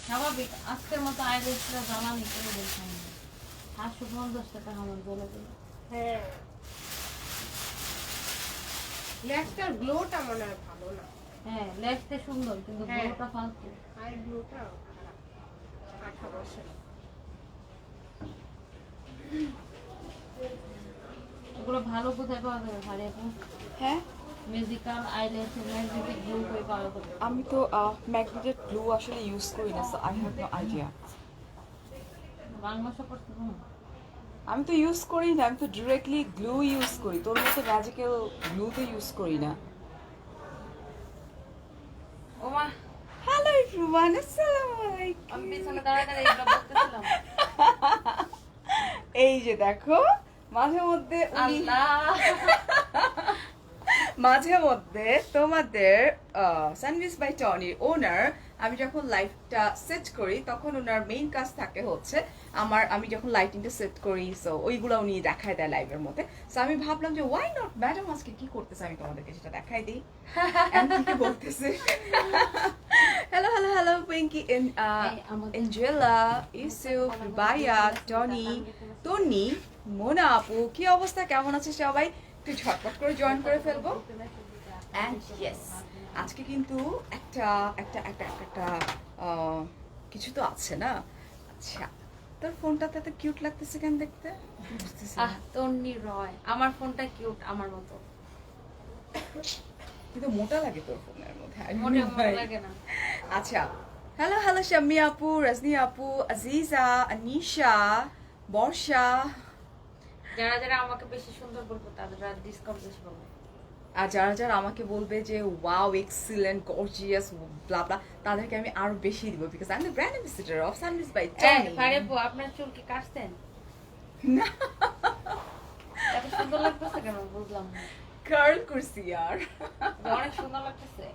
স্বাভাবিক আজকের মতো আইলেটসটা জ্বালানি করে দেখেন 750 টাকা আমার জ্বলে দিল। হ্যাঁ, ল্যাকটার গ্লোটা মনে হয় ভালো না। হ্যাঁ লেফটে সুন্দর কিন্তু হ্যাঁ। গ্লোটা ফালতু। আর গ্লোটা খারাপ। 1800 এগুলো ভালো কোথায় পাওয়া যাবে ভারী এখন? হ্যাঁ, মিউজিক্যাল আইলেটস ম্যাগনেটিক গ্লো কই পাওয়া যাবে? আমি তো ম্যাগনেটেড গ্লু আসলে ইউজ করি না, so I have no idea. বাংলাদেশে পড়তে না। আমি তো ইউজ করি না, আমি তো ডিরেক্টলি গ্লু ইউজ করি, তোর মতো ম্যাজিক্যাল গ্লু তো ইউজ করি না। ওমা হ্যালো এভরিওয়ান, আসসালামু আলাইকুম। আমি পিছনে দাঁড়ায় দাঁড়ায় এগুলো বলতেছিলাম। এই যে দেখো, মাঝে মধ্যে আল্লাহ মাঝে মধ্যে তোমাদের সানভিস বাই টনির ওনার, আমি যখন লাইটটা সেট করি তখন ওনার মেইন কাজ থাকে হচ্ছে আমি যখন লাইটিংটা সেট করি, সো ওইগুলো উনি দেখায় দেয় লাইভের মধ্যে। সো আমি ভাবলাম যে ওয়াই নট ম্যাডাম আজকে কি করতেছে, আমি তোমাদেরকে সেটা দেখাই দিই। কি বলতেছে? Hello hello hello Pinky, Angela, Yusuf, Rubaiya, Tony, Tonni, Mona আপু, কি অবস্থা, কেমন আছে সবাই? একটু ঝটপট করে জয়েন করে ফেলবো। অ্যান্ড ইয়েস, আজকে কিন্তু একটা একটা একটা একটা একটা কিছু তো আছে না। আচ্ছা, তোর ফোনটাতে এত কিউট লাগতেছে কেন দেখতে? বুঝতেছি না। তন্নি রয়, আমার ফোনটা কিউট আমার মতো। কিন্তু মোটা লাগে তোর ফোনের মধ্যে, I don't মনে know মনে why. লাগে না। আচ্ছা, হ্যালো হ্যালো শাম্মী আপু, রজনী আপু, আজিজা, আনিশা, বর্ষা, যারা যারা আমাকে বেশি সুন্দর বলবো তাদের ডিসকাউন্ট বেশি পাবো। আর যারা যারা আমাকে বলবে যে wow excellent gorgeous blah blah, তাদেরকে আমি আরো বেশি দিব, because I am the brand ambassador of Sanvees by Tony. আরে আপু আপনার চুল কি কাটছেন? না, এত সুন্দর লাগতেছে কেন বুঝলাম না। কার্ল করছি আর অনেক সুন্দর লাগতেছে।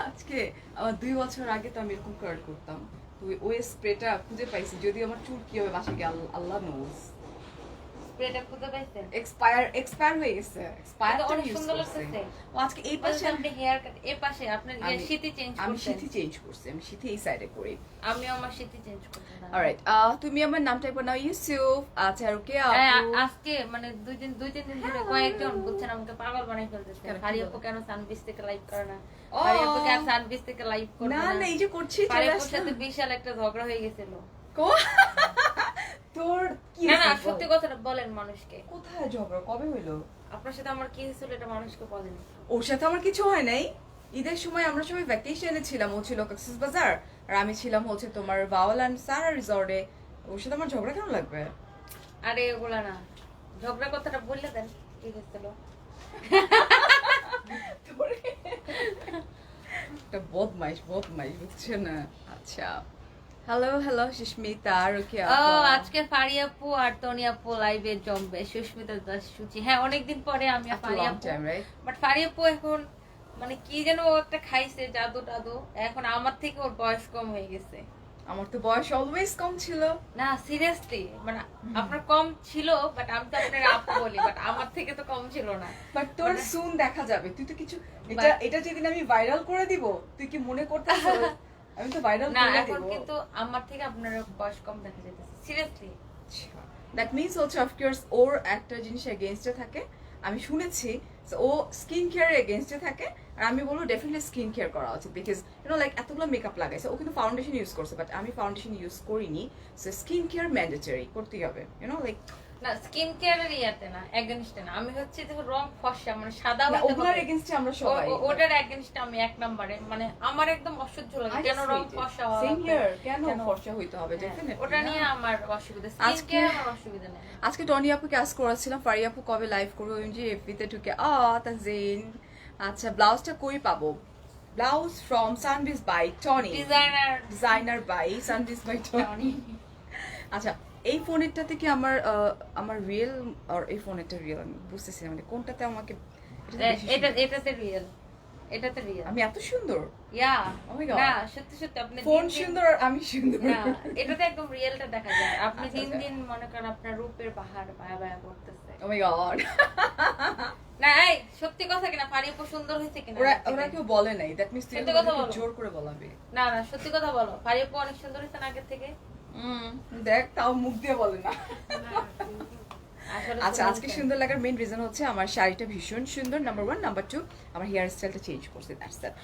আজকে আমার 2 বছর আগে তো আমি এরকম কার্ল করতাম, তো ওই স্প্রেটা খুঁজে পাইছি, যদি আমার চুল কি হবে বাসা গিয়ে আল্লাহ নোজ। স্প্রেটা খুঁজে পাইছেন? এক্সপায়ার হয়ে গেছে, এক্সপায়ার কিন্তু তো অনেক ইউজ সুন্দর করছি। লাগতেছে। ও আজকে এই পাশে আপনি হেয়ার কাট এই পাশে আপনার শীতি চেঞ্জ আমি করছেন। শীতি চেঞ্জ করছি, আমি শীতি এই সাইডে করি। আমিও আমার শীতি চেঞ্জ করছি। অলরাইট, তুমি আমার নামটা একবার নাও, ইউসুফ। আচ্ছা, রুকিয়া আপু, আজকে মানে দুই তিন দিন ধরে কয়েকজন বলছেন আমাকে পাগল বানাই ফেলতেছে। কেন, কি হারি বলে? আপু কেন সানবিস থেকে লাইভ করে না? ও। হারি আপু কেন সানবিস থেকে লাইভ করে না না? না, এই যে করছি হারি চলে আপুর আসলাম। সাথে বিশাল একটা ঝগড়া হয়ে গেছিল। তোর কি না না হয়েছে বল? সত্যি কথাটা বলেন মানুষকে। কোথায় ঝগড়া, কবে হইলো? আপনার সাথে আমার কি হয়েছিল এটা মানুষকে বলেন। ওর সাথে আমার কিছু হয় নাই। ঈদের সময় আমরা সবাই ভ্যাকেশনে ছিলাম, ও ছিল কক্সবাজার আর আমি ছিলাম হচ্ছে তোমার বাওয়াল অ্যান্ড সারা রিসর্টে। ওর সাথে আমার ঝগড়া কেন লাগবে? আরে এগুলা না, ঝগড়া কথাটা বললে দেন কি হয়েছিল। একটা বদমাইশ বুঝছে না। আচ্ছা, হ্যালো হ্যালো সুস্মিতা, রুকিয়া ও আপু। আজকে ফারি আপু আর তনি আপু লাইভে জমবে, সুস্মিতা দাস সূচি। হ্যাঁ অনেকদিন পরে আমি আর After ফারি long আপু, time, right? বাট ফারি আপু এখন মানে কি যেন ও একটা খাইছে জাদু টাদু, এখন আমার থেকে ওর বয়স কম হয়ে গেছে। আমার তো বয়স অলওয়েজ কম ছিল। না সিরিয়াসলি মানে আপনার কম ছিল, বাট আমি তো আপনার আপু বলি, বাট আমার থেকে তো কম ছিল না। বাট তোর মানে- সুন দেখা যাবে, তুই তো কিছু এটা যেদিন আমি ভাইরাল করে দিব, তুই কি মনে করতেছিস আমি তো ভাইরাল না করে এখন দিব? কিন্তু আমার থেকে আপনার বয়স কম দেখা যাইতেছে সিরিয়াসলি। দ্যাট মিন্স হচ্ছে অফকোর্স ওর একটা জিনিস এগেইনস্টে থাকে, আমি শুনেছি। So, ও স্কিন কেয়ার এগেইনস্টে থাকে, আর আমি বলবো ডেফিনেটলি স্কিন কেয়ার করা উচিত, বিকজ লাইক এতগুলো মেকআপ লাগাইছে, ও কিন্তু ফাউন্ডেশন ইউজ করছে, বাট আমি ফাউন্ডেশন ইউজ করিনি। সো স্কিন কেয়ার ম্যান্ডেটরি করতেই হবে, লাইক না স্কিন কেয়ারের ইয়াতে না, এগেইনস্টে না। আমি হচ্ছে যে রং ফর্সা মানে সাদা হইতে ওগুলোর হবে। এগেইনস্টে আমরা সবাই ওটার এগেইনস্টে আমি এক নম্বরে, মানে আমার একদম অসহ্য লাগে কেন রং ফর্সা হওয়া সেম লাগবে? হিয়ার, কেন ফর্সা হইতে হবে? হ্যাঁ, ডেফিনেটলি ওটা নিয়ে আমার অসুবিধা, স্কিন আজকে- কেয়ার আমার অসুবিধা নেই। আজকে টনি আপুকে আজ করেছিলাম ফারি আপু কবে লাইভ করবো, যে এফবিতে ঢুকে তানজিন। আচ্ছা, ব্লাউজটা কই পাবো? Blouse from Sanvees by Tony, designer by Sanvees by Tony. আচ্ছা, এই ফোনেরটাতে কি আমার রিয়েল আর এই ফোনেরটা রিয়েল? আমি বুঝতেছি না মানে কোনটাতে আমাকে এটাতে রিয়েল, এটাতে রিয়েল। আমি এত সুন্দর? ইয়া Oh my God. না সত্যি সত্যি আপনি ফোন দিন দিন- সুন্দর আর আমি সুন্দর? না এটাতে একদম রিয়েলটা দেখা যায়। আপনি আচ্ছা, দিন আচ্ছা। দিন মনে করেন আপনার রূপের পাহাড় বায়া বায়া করতেছে। Oh my God. না এই সত্যি কথা কিনা ফারিয়াপু সুন্দর হয়েছে কিনা ওরা আগের থেকে? ওরা কেউ বলে নাই, দ্যাট মিন্স তুই সত্যি কথা ওদেরকে বলো। জোর করে বলাবি। না না সত্যি কথা বলো, ফারিয়াপু অনেক সুন্দর হয়েছে না আগের থেকে? দেখ তাও মুখ দিয়ে বলে না। আসলে আচ্ছা, সুন্দর আজকে হয়েছে। সুন্দর লাগার মেইন রিজন হচ্ছে আমার শাড়িটা ভীষণ সুন্দর, নাম্বার 1, নাম্বার 2 আমার হেয়ার স্টাইলটা চেঞ্জ করছে, that's that.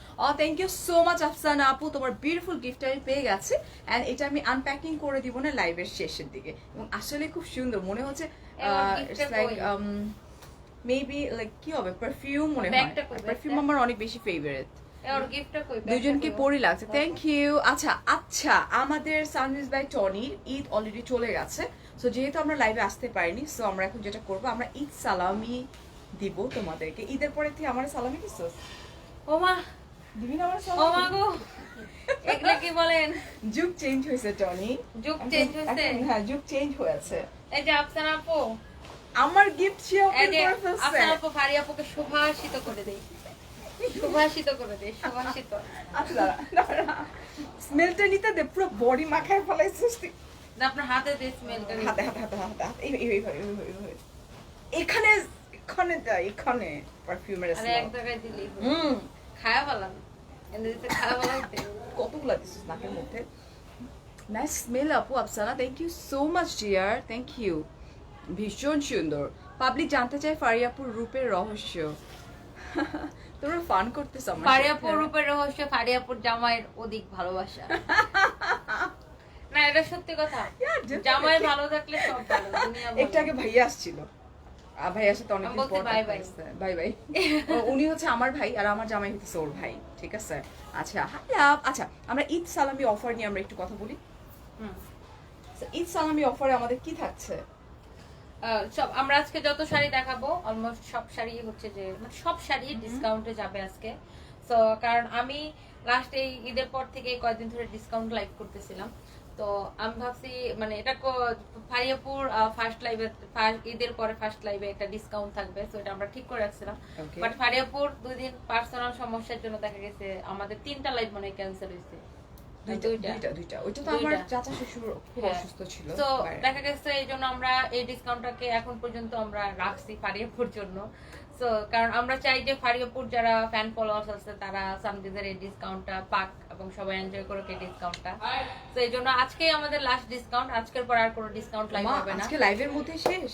Thank you so much Afsana আপু, তোমার বিউটিফুল গিফটটা আমি পেয়ে গেছে এন্ড এটা আমি আনপ্যাকিং করে দিব না লাইভের শেষের দিকে, এবং আসলে খুব সুন্দর মনে হচ্ছে। এবার gift ইটস টা লাইক কই? মেবি লাইক কি হবে, পারফিউম মনে হয়। ব্যাগটা কই, পারফিউম ব্যাগটা? আমার অনেক বেশি ফেভারিট। ওর গিফটটা কই? দুজনকে ব্যাগটা কই? পরি লাগছে, থ্যাংক ইউ। আচ্ছা আচ্ছা, আমাদের সানভিজ বাই টনির ঈদ অলরেডি চলে গেছে, সো যেহেতু আমরা লাইভে আসতে পারিনি, সো আমরা এখন যেটা করবো, আমরা ঈদ সালামি দিব তোমাদেরকে। ঈদের পরে তুই আমার সালামি দিছিস? ও মা, দিবি না আমার ও মা সালামি? গো, এগুলা কি বলেন? যুগ চেঞ্জ হয়েছে টনি, যুগ চেঞ্জ হয়েছে। হ্যাঁ যুগ চেঞ্জ হয়েছে। এই যে আফসানা আপু, আমার গিফট সে এই ওপেন যে করে ফেলছে। আফসানা আপু ফারিয়াপুকে সুভাষিত করে দেই, সুভাষিত করে দেই, সুভাষিত। আচ্ছা দাঁড়া, স্মেলটা নিতে দে, পুরো বডি মাখায় ফেলাইছিস তুই। না, আপনার হাতে দিয়ে স্মেলটা হাতে হাতে হাতে হাতে হাতে এইভাবে এখানে এখানে দা, এখানে পারফিউমের আরে এক জায়গায় দিলেই হলো। হুম খায়া ফেলাম, এনে দিতে খায়া ফেলাইতে। কতগুলা দিছিস নাকের মধ্যে। নাইস স্মেল আপু Afsana, thank you so much dear, thank you, ভীষণ সুন্দর। পাবলিক জানতে চায় ফারিয়াপুর রূপের রহস্য। তোমরা ফান করতেছ আমার সাথে। ফারিয়াপুর রূপের রহস্য ফারিয়াপুর জামাইয়ের অধিক ভালোবাসা। না এটা সত্যি কথা, Yeah, definitely. জামাই ভালো থাকলে সব ভালো, দুনিয়া ভালো। একটু আগে ভাইয়া আসছিল, ভাইয়ার সাথে অনেক আমি বলছি bye bye. Bye bye. উনি হচ্ছে আমার ভাই আর আমার জামাই হচ্ছে ওর ভাই, ঠিক আছে। আচ্ছা হ্যালো, আচ্ছা আমরা ঈদ সালামি অফার নিয়ে আমরা একটু কথা বলি। হুম। So, ঈদ সালামি অফারে আমাদের কি থাকছে? সব আমরা আজকে যত শাড়ি দেখাবো অলমোস্ট সব শাড়ি হচ্ছে যে মানে সব শাড়ি ডিসকাউন্টে যাবে আজকে। তো কারণ আমি লাস্ট এই ঈদের পর থেকে কয়েকদিন ধরে ডিসকাউন্ট লাইভ করতেছিলাম, তো আমি ভাবছি মানে এটা ফারিয়াপুর ফার্স্ট লাইভে ঈদের পরে ফার্স্ট লাইভে একটা ডিসকাউন্ট থাকবে, তো এটা আমরা ঠিক করে রাখছিলাম। Okay. বাট ফারিয়াপুর 2 দিন পার্সোনাল সমস্যার জন্য দেখা গেছে আমাদের 3টা লাইভ মনে হয় ক্যান্সেল হয়েছে। দুইটা ওইটা তো আমার দুইটা। চাচা শ্বশুর খুব হ্যাঁ। অসুস্থ ছিল তো বাইরে। দেখা গেছে এই জন্য আমরা এই ডিসকাউন্টটাকে এখন পর্যন্ত আমরা রাখছি ফারিয়াপুর জন্য। তো কারণ আমরা চাই যে ফারিয়াপুর যারা ফ্যান ফলোয়ার্স আছে তারা সানভিজের এই ডিসকাউন্টটা পাক এবং সবাই এনজয় করুক এই ডিসকাউন্টটা। তো এই জন্য আজকেই আমাদের লাস্ট ডিসকাউন্ট, আজকের পর আর কোনো ডিসকাউন্ট লাইভ মা, হবে না। আজকে লাইভের মধ্যে শেষ।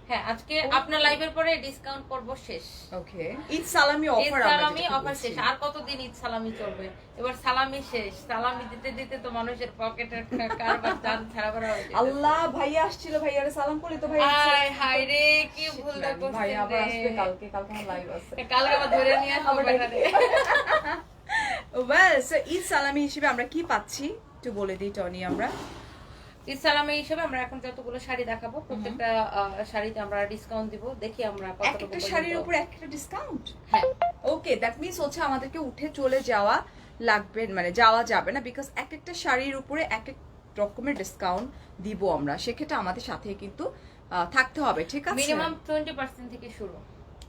হ্যাঁ আজকে আপনার লাইভের পরে ডিসকাউন্ট পর্ব শেষ। ওকে, ঈদ সালামি ঈদ অফার সালামি অফার শেষ, আর কতদিন ঈদ সালামি চলবে? এবার সালামি শেষ, সালামি দিতে দিতে তো মানুষের পকেটের কারবার জান ছাড়া করা হয়ে যাবে। আল্লাহ, ভাইয়া আসছিল, ভাইয়ারে সালাম করলি তো? ভাইয়া আয় হায় রে, কি ভুলটা করছেন ভাইয়া আবার রে। আসবে কালকে আমার লাইভ আছে। কালকে আবার ধরে নিয়ে আসবো আবার বেটারে। ওয়েল, সো ঈদ সালামি হিসেবে আমরা কি পাচ্ছি একটু বলে দিই টনি। আমরা ঈদ সালামি হিসেবে আমরা এখন যতগুলো শাড়ি দেখাবো প্রত্যেকটা শাড়িতে আমরা ডিসকাউন্ট দিব, দেখি আমরা কতটুকু একটা শাড়ির উপর একটা ডিসকাউন্ট। হ্যাঁ ওকে, দ্যাট মিন্স হচ্ছে আমাদেরকে উঠে চলে যাওয়া লাগবে, মানে যাওয়া যাবে না, বিকজ একটা শাড়ির উপরে এক রকমের ডিসকাউন্ট দিব আমরা, সেক্ষেত্রে আমাদের সাথে কিন্তু থাকতে হবে, ঠিক আছে? মিনিমাম 20% থেকে শুরু।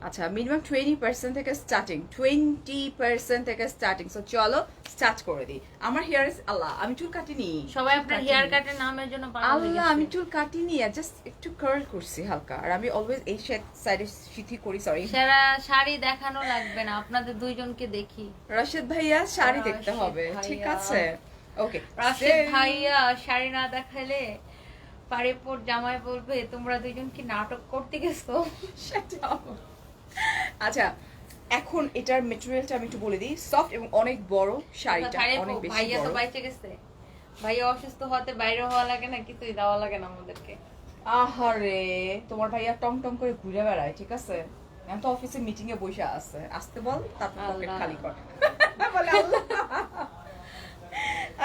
আচ্ছা, মিনিমাম 20% থেকে স্টার্টিং, 20% থেকে স্টার্টিং। সো চলো স্টার্ট করে দিই। আমার হেয়ার, আল্লাহ আমি চুল কাটিনি, সবাই আপনার হেয়ার কাটের নামের জন্য পাগল হয়ে আল্লাহ গেছে। আমি চুল কাটিনি, জাস্ট একটু কার্ল করছি হালকা, আর আমি অলওয়েজ এই সাইডে সিথি করি, সরি। সারা শাড়ি দেখানো লাগবে না, আপনাদের দুইজনকে দেখি। রাশেদ ভাইয়া শাড়ি রাশেদ দেখতে হবে, ঠিক ভাইয়া। আছে? ওকে, রাশেদ ভাইয়া শাড়ি না দেখালে ফারিয়াপুর জামাই বলবে তোমরা দুইজন কি নাটক করতে গেছো। আচ্ছা এখন এটার মেটেরিয়ালটা আমি একটু বলে দিই, সফট এবং অনেক বড় শাড়িটা, অনেক বেশি ভাইয়া তো বড়। বাইচে গেছে, ভাইয়া অসুস্থ হতে বাইরে হওয়া লাগে না, কিছুই দেওয়া লাগে না আমাদেরকে। আহারে, তোমার ভাইয়া টং টং করে ঘুরে বেড়ায়, ঠিক আছে? আমি তো অফিসে মিটিং এ বসে আছে, আসতে বল, তারপর পকেট আল্লাহ। খালি কর। বলে আল্লাহ।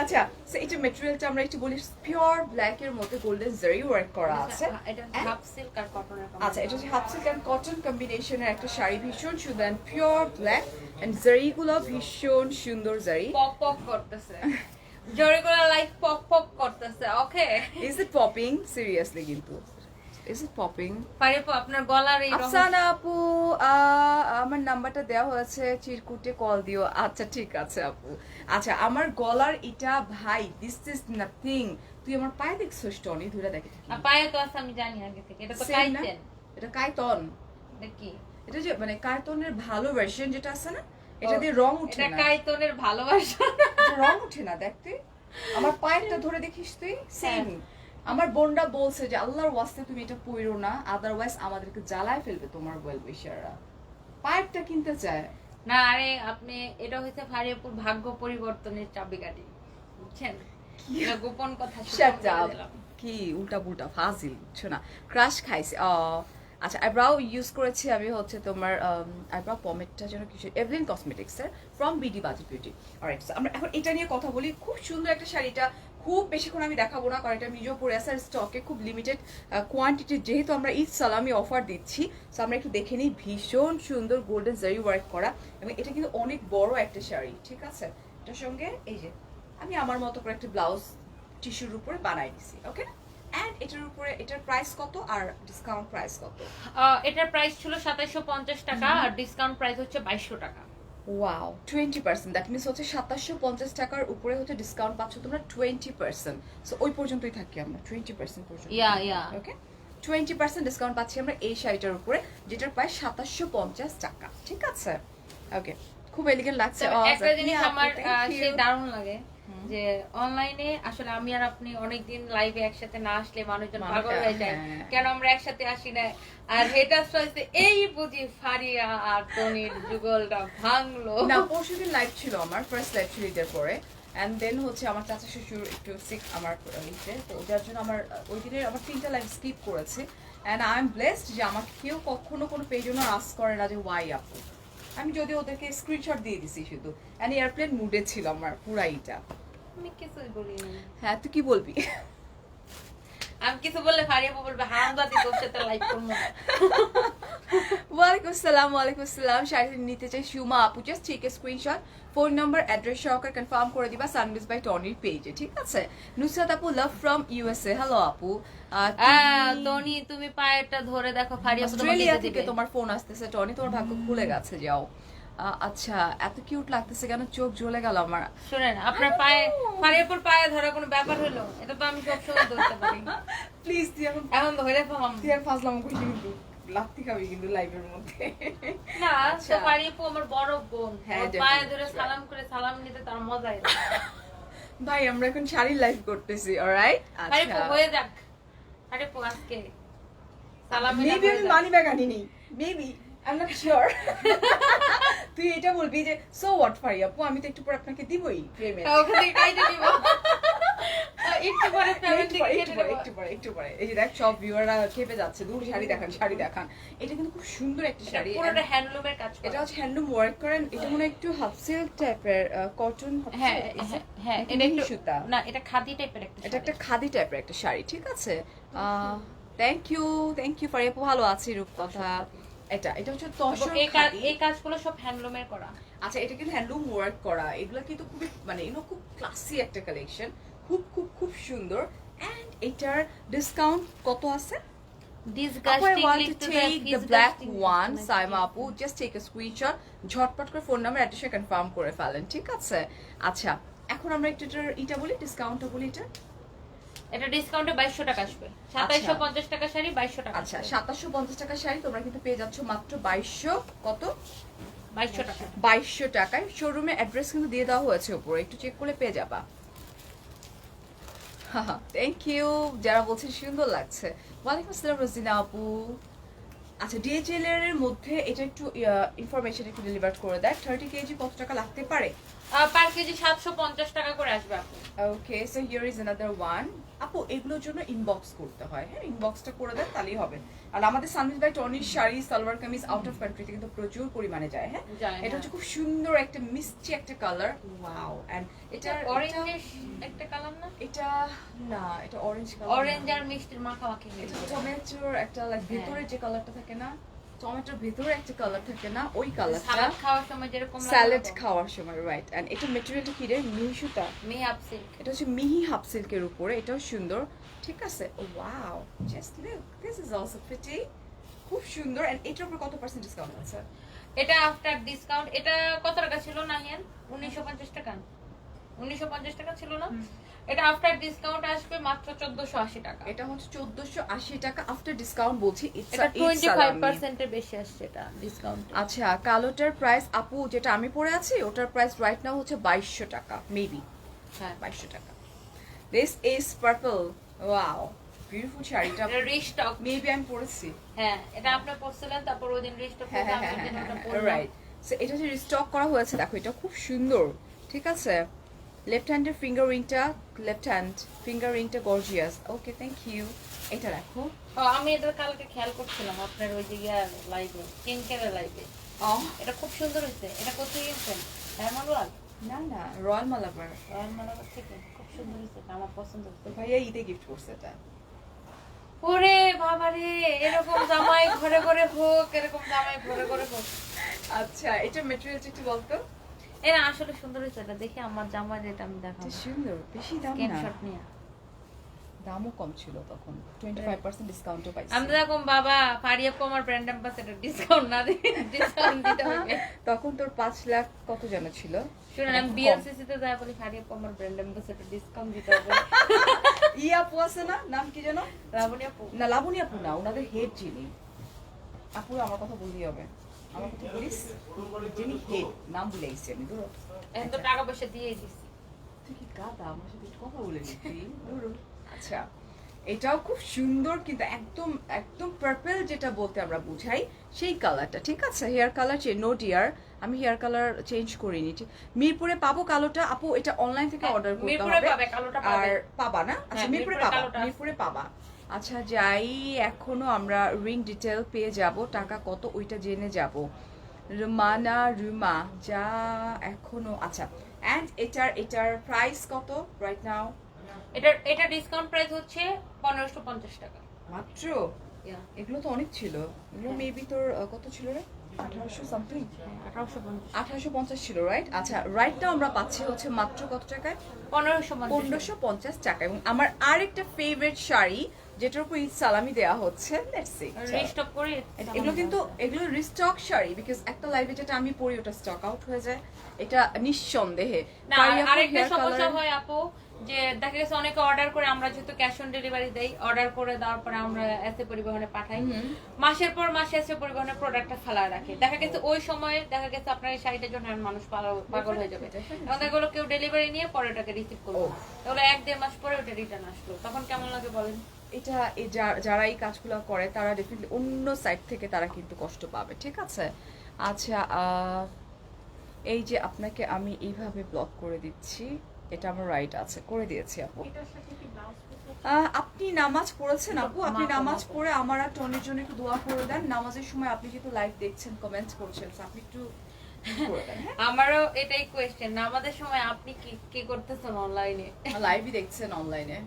আচ্ছা, সো এটা মেটেরিয়ালটা আমরা একটু বলি, পিওর ব্ল্যাক এর মধ্যে গোল্ডেন জারি ওয়ার্ক করা আছে। এটা হাফ সিল্ক আর কটনের আচ্ছা, এটা হচ্ছে হাফ সিল্ক এন্ড কটন কম্বিনেশনের একটা শাড়ি, ভীষণ সুন্দর, পিওর ব্ল্যাক এন্ড জারিগুলো ভীষণ সুন্দর জারি। পক পক করতেছে, জরিগুলো লাইক পক পক করতেছে। ওকে, ইজ ইট পপিং? সিরিয়াসলি কিন্তু ইজ ইট পপিং? ফারিয়াপু আপনার গলার এই আফসানা আপু, আমার নাম্বারটা দেওয়া হয়েছে, চিরকুটে কল দিও। আচ্ছা ঠিক আছে আপু। আচ্ছা, আমার গলার এটা ভাই, দিস ইজ নাথিং। তুই আমার পায়ে দেখছিস টনি? ধরে দেখে পায়ে তো আছে, আমি জানি আগে থেকে, এটা তো Same না? কাইতেন এটা কাইতন, দেখি এটা যে মানে কার্টনের ভালো ভার্সন যেটা আছে না, এটা দিয়ে রং উঠে এটা না, কাইতনের ভালোবাসা। এটা রং উঠে না দেখতে। আমার পায়েরটা ধরে দেখিস তুই, সেম। আমার বোনরা বলছে যে আল্লাহর ওয়াস্তে তুমি এটা পইরো না, আদারওয়াইজ আমাদেরকে জ্বালায় ফেলবে তোমার ওয়েল উইশাররা। পায়েরটা কিনতে চায় না আরে আপনি, এটা হচ্ছে ফারিয়াপুর ভাগ্য পরিবর্তনের চাবিকাঠি, বুঝছেন? এটা গোপন কথা শুধু Shut বলে up. দিলাম। কি উল্টা পুল্টা ফাজিল, বুঝছো না? ক্রাশ খাইছে। আচ্ছা, আইব্রাও ইউজ করেছি আমি হচ্ছে তোমার আইব্রাও পমেটটা যেন কিছু এভলিন কসমেটিক্সের from BD budget beauty. Alright, আমরা এখন এটা নিয়ে কথা বলি। খুব সুন্দর একটা শাড়িটা, খুব বেশিক্ষণ আমি দেখাবো না কারণ এটা নিজেও পরে আছে, আর স্টকে খুব লিমিটেড কোয়ান্টিটি, যেহেতু আমরা ঈদ সালামি অফার দিচ্ছি। সো আমরা একটু দেখে নিই। ভীষণ সুন্দর গোল্ডেন জারি ওয়ার্ক করা, এবং এটা কিন্তু অনেক বড় একটা শাড়ি, ঠিক আছে? এটার সঙ্গে এই যে আমি আমার মতো করে একটা ব্লাউজ টিস্যুর উপরে বানাই দিছি, ওকে? এন্ড এটার উপরে এটার প্রাইস কত আর ডিসকাউন্ট প্রাইস কত? এটার প্রাইস ছিল 2750 টাকা, আর ডিসকাউন্ট প্রাইস হচ্ছে 2200 টাকা। ওয়াও, 20%, দ্যাট মিন্স হচ্ছে 2750 টাকার উপরে হচ্ছে ডিসকাউন্ট পাচ্ছ তোমরা 20%। সো ওই পর্যন্তই থাকি আমরা, 20% পর্যন্ত। ইয়া ওকে, 20% ডিসকাউন্ট পাচ্ছি আমরা এই শাড়িটার উপরে, যেটার প্রাইস 2750 টাকা, ঠিক আছে? ওকে, খুব এলিগেন্ট লাগছে। একটা জিনিস আমার সেই দারুণ লাগে যে অনলাইনে আসলে আমি আর আপনি অনেকদিন লাইভে একসাথে না আসলে মানুষজন পাগল হয়ে যায়, কেন আমরা একসাথে আসি না। আর হেটার্স হইছে এই বুঝি ফারিয়া আর টনির যুগলটা ভাঙলো না, পরশুদিন লাইভ ছিল আমার, ফার্স্ট লাইভ ছিল ঈদের পরে। অ্যান্ড দেন হচ্ছে আমার চাচা শ্বশুর একটু সিক আমার ইতে, তো যার জন্য আমার ওই দিনের আমার 3টা লাইভ স্কিপ করেছে। অ্যান্ড আই এম ব্লেসড যে আমাকে কেউ কখনো কোনো পেজও আস করে না যে ওয়াই আপু। আমি যদি ওদেরকে স্ক্রিনশট দিয়ে দিছি শুধু, অ্যান্ড এয়ারপ্লেন মুডে ছিল আমার পুরাইটা। আমি কিছুই বলিনি। হ্যাঁ, তুই কি বলবি? আমি কিছু বললে ফারিয়া বলবে হারামজাদি, তোর সাথে লাইভ করবো না। ওয়ালাইকুম আসসালাম, ওয়ালাইকুম আসসালাম। শাড়ি নিতে চাই সুমা আপু, জাস্ট ঠিক স্ক্রিনশট, ফোন নাম্বার, অ্যাড্রেস সহকারে কনফার্ম করে দিবা সানবিজ বাই টনির পেজে, ঠিক আছে? নুসরাত আপু, লাভ ফ্রম ইউএসএ। হ্যালো আপু, টনি তুমি পায়েরটা ধরে দেখো, ফারিয়া অস্ট্রেলিয়া থেকে তোমার ফোন আসতেছে। টনি, তোমার ভাগ্য খুলে গেছে, যাও। আচ্ছা, এত কিউট লাগতেছে কেন, চোখ জ্বলে গেল আমার। শুনেন, আপনার পায়ে ফারিয়াপুর পায়ে ধরা কোনো ব্যাপার হলো? এটা তো আমি সবসময় ধরতে পারি। প্লিজ তুই এখন ধরে পাম তুই আর ফাজলাম করিস কিন্তু, লাত্তি খাবি কিন্তু লাইভের মধ্যে। না, তো ফারিয়াপু আমার বড় বোন, হ্যাঁ, ওর পায়ে ধরে সালাম করে সালাম নিতে তার মজাই লাগে। ভাই, আমরা এখন শাড়ি লাইভ করতেছি, অলরাইট? ফারিয়াপু আচ্ছা, হয়ে যাক, ফারিয়াপু আজকে সালাম মেবি আমি মানি ব্যাগ আনিনি, maybe, I am not sure. তুই এটা বলবি যে সো হোয়াট ফারিয়া আপু, আমি তো একটু পর আপনাকে দিবই পেমেন্ট। ওখান থেকে কাইটে দিব, একটু পরে পেমেন্ট থেকে কেটে দেব। একটু পরে এই যে দেখ, সব ভিউয়াররা খেপে যাচ্ছে, দূর শাড়ি দেখান, শাড়ি দেখান। এটা কিন্তু খুব সুন্দর একটা শাড়ি, পুরোটা হ্যান্ডলুমের কাজ করা। এটা হচ্ছে হ্যান্ডলুম ওয়ার্ক করেন। এটা মনে হয় একটু হাফ সিল্ক টাইপের, কটন। হ্যাঁ হ্যাঁ, এটা একটু সুতা না, এটা খাদি টাইপের একটা এটা একটা খাদি টাইপের একটা শাড়ি, ঠিক আছে? থ্যাংক ইউ ফারিয়া আপু, ভালো আছি রূপকথা। এটা হচ্ছে তসর খাদি। এই কাজগুলো সব হ্যান্ডলুমের করা। আচ্ছা, এটা কিন্তু হ্যান্ডলুম ওয়ার্ক করা, এগুলো কিন্তু খুবই মানে এগুলো খুব ক্লাসি একটা কালেকশন, খুব খুব খুব সুন্দর। এন্ড এটার ডিসকাউন্ট কত আছে? Disgustingly to the black one, Saima আপু, জাস্ট টেক আ স্ক্রিনশট, ঝটপট করে ফোন নাম্বার অ্যাড্রেসে কনফার্ম করে ফেলেন, ঠিক আছে? আচ্ছা, এখন আমরা একটু এটা বলি, ডিসকাউন্টটা বলি। এটা ডিসকাউন্টে 2200 টাকা আসবে। 2750 টাকা শাড়ি 2200 টাকা। আচ্ছা, 2750 টাকা শাড়ি তোমরা কিন্তু পেয়ে যাচ্ছ মাত্র 2200 কত? 2200 টাকা। 2200 টাকায়। শোরুমে অ্যাড্রেস কিন্তু দিয়ে দেওয়া হয়েছে উপরে, একটু চেক করলে পেয়ে যাবা। থ্যাংক ইউ যারা বলছেন সুন্দর লাগছে। ওয়ালাইকুম আসসালাম রোজিনা আপু। আচ্ছা, ডিএচএল এর মধ্যে এটা একটু ইনফরমেশন একটু ডেলিভার করে দেয়। 30 কেজি কত টাকা লাগতে পারে? পার কেজি 750 টাকা করে আসবে আপু। Okay, so here is another one. আপু, এগুলোর জন্য ইনবক্স করতে হয়, হ্যাঁ? ইনবক্সটা করে দেন তাহলেই হবে। আর আমাদের সানবিজ বাই টনির শাড়ি, সালোয়ার কামিজ আউট অফ কান্ট্রিতে কিন্তু প্রচুর পরিমাণে যায়, হ্যাঁ? এটা হচ্ছে খুব সুন্দর একটা মিষ্টি একটা কালার, ওয়াও। এন্ড এটা অরেঞ্জের একটা কালার না? এটা না, এটা অরেঞ্জ কালার। অরেঞ্জ আর মিষ্টির মাখামাখি এটা মিলে। টমেটোর একটা লাইক ভেতরে যে কালারটা থাকে না, টমেটোর ভেতরে একটা কালার থাকে না, ওই কালারটা সালাদ খাওয়ার সময় যেরকম লাগে। স্যালাড খাওয়ার সময়, রাইট। এন্ড এটা ম্যাটেরিয়ালটা কি রে? মিহি সুতা। মেয়ে আপ সিল্ক। এটা হচ্ছে মিহি হাফ সিল্কের উপরে, এটাও সুন্দর, ঠিক আছে? Wow, just look, this is also pretty, খুব সুন্দর। এন্ড এটার উপর কত পার্সেন্ট ডিসকাউন্ট আছে? এটা আফটার ডিসকাউন্ট এটা কত টাকা ছিল নাহিয়ান? 1950 টাকা। 1950 টাকা ছিল না? এটা আফটার ডিসকাউন্ট আসবে মাত্র 1480 টাকা। এটা হচ্ছে 1480 টাকা আফটার ডিসকাউন্ট বলছি। এটা 25% এর বেশি আসছে এটা ডিসকাউন্ট। আচ্ছা, কালোটার প্রাইস আপু যেটা আমি পরে আছি ওটার প্রাইস রাইট নাও হচ্ছে 2200 টাকা মেবি। হ্যাঁ 2200 টাকা। This is purple, wow beautiful শাড়িটা এটা রিস্টক। মেবি আমি পরেছি। হ্যাঁ এটা আপনি পরছিলেন, তারপর ওই দিন রিস্টক হ্যাঁ করে হ্যাঁ আমি হ্যাঁ ওটা হ্যাঁ পরলাম। রাইট। সো এটা যে রিস্টক করা হয়েছে দেখো, এটা খুব সুন্দর, ঠিক আছে। লেফট হ্যান্ডের ফিঙ্গার রিংটা, লেফট হ্যান্ড ফিঙ্গার রিংটা গর্জিয়াস। Okay thank you. এটা দেখো, ও আমি এদের কালকে খেয়াল করছিলাম আপনার ওই যে লাইভে, কিংকের লাইভে। এটা খুব সুন্দর হয়েছে। এটা কোথায় গেছেন? ডায়মন্ড ওয়াল? না না, রয়্যাল মালাবার। রয়্যাল মালাবার থেকে খুব সুন্দর হয়েছে, এটা আমার পছন্দ হয়েছে। ভাইয়া ঈদে গিফট করছে এটা। ওরে বাবা রে, এরকম জামাই ঘরে ঘরে হোক, এরকম জামাই ঘরে ঘরে হোক। আচ্ছা, এটা ম্যাটেরিয়ালটা একটু বলতো। এটা আসলে সুন্দর হয়েছে। এটা দেখে আমার জামাই, এটা আমি দেখাবো। এটা সুন্দর, বেশি দাম না, স্ক্রিনশট নিয়ে। দামও কম ছিল তখন, 25% ডিসকাউন্টও পাইছি। আমি দেখো বাবা ফারিয়া আমার ব্র্যান্ড অ্যাম্বাসেডর, ডিসকাউন্ট না দিয়ে ডিসকাউন্ট দিতে হবে। তখন তোর 5 লাখ কত জানা ছিল? শুনুন, আমি বিএলসিসি তে যাই বলি ফারিয়া আমার ব্র্যান্ড অ্যাম্বাসেডর, ডিসকাউন্ট দিতে হবে। ইয়া আপু আছে না, নাম কি জানো? লাবণী আপু। না লাবণী আপু না, ওনাদের হেড যিনি। আপু আমার কথা বলতেই হবে, আমার কথা বলিস। যিনি হেড, নাম ভুলে গেছি আমি। ধরো এখন তো টাকা পয়সা দিয়েই দিছি। তুই কি গাদা, আমার সাথে একটু কথা বলে নিতি। ধরো আচ্ছা, এটাও খুব সুন্দর, কিন্তু একদম একদম পার্পল যেটা বলতে আমরা বুঝাই সেই কালারটা, ঠিক আছে। Hair colour change, no dear, আমি হেয়ার কালার চেঞ্জ করিনি। মিরপুরে পাবো কালোটা আপু, এটা অনলাইন থেকে অর্ডার করতে মিরপুরে হবে। পাবে, কালোটা আর পাবে। পাবা না? আচ্ছা হ্যাঁ, মিরপুরে মিরপুরে পাবা, কালোটা আছে। মিরপুরে পাবা। আচ্ছা যাই, এখনো আমরা রিং ডিটেল পেয়ে যাব, টাকা কত ওইটা জেনে যাব। রুমা যা এখনো। আচ্ছা, এন্ড এটার প্রাইস কত রাইট নাও? এটা ডিসকাউন্ট প্রাইস হচ্ছে 1550 টাকা মাত্র। এগুলো তো অনেক ছিল, এগুলো মেবি তোর কত ছিল রে, 1800 সামথিং, 1850 ছিল রাইট। আচ্ছা রাইট নাও আমরা পাচ্ছি হচ্ছে মাত্র কত টাকায়? 1550 টাকা। এবং আমার আরেকটা ফেভারিট শাড়ি যেটার উপর ঈদ সালামি দেয়া হচ্ছে, লেটস সি। রিস্টক করে এগুলো কিন্তু এগুলো রিস্টক শাড়ি, বিকজ একটা লাইভে যেটা আমি পরি ওটা স্টক আউট হয়ে যায়, এটা নিঃসন্দেহে। না, পারি আপু আরেকটা hair সমস্যা color- হয় আপু, যে দেখা গেছে অনেকে অর্ডার করে, আমরা যেহেতু ক্যাশ অন ডেলিভারি দেই, অর্ডার করে দেওয়ার পরে আমরা এসে পরিবহনে পাঠাই, মাসের পর মাসে এসে পরিবহনে প্রোডাক্টটা ফেলা রাখে। দেখা গেছে ওই সময় দেখা গেছে আপনার এই শাড়িটার জন্য মানুষ পাগল হয়ে যাবে, এবং এগুলো কেউ ডেলিভারি নিয়ে পরে ওটাকে রিসিভ করবে, তাহলে 1-1.5 মাস পরে ওটা রিটার্ন আসলো, তখন কেমন লাগে বলেন? এটা যারা এই কাজগুলো করে তারা ডেফিনেটলি অন্য সাইড থেকে তারা কিন্তু কষ্ট পাবে, ঠিক আছে। আচ্ছা এই যে আপনাকে আমি এইভাবে ব্লক করে দিচ্ছি, এটা আমার রাইট আছে, করে দিয়েছি আপু। আপনি নামাজ পড়েছেন আপু? আপনি নামাজ পড়ে আমার আর টনির জন্য একটু দোয়া করে দেন। নামাজের সময় আপনি যেহেতু লাইভ দেখছেন, কমেন্ট করছেন, আপনি একটু করে দেন। আমারও এটাই কোয়েশ্চেন, আমাদের সময় আপনি কি করতেছেন অনলাইনে? লাইভই দেখছেন অনলাইনে।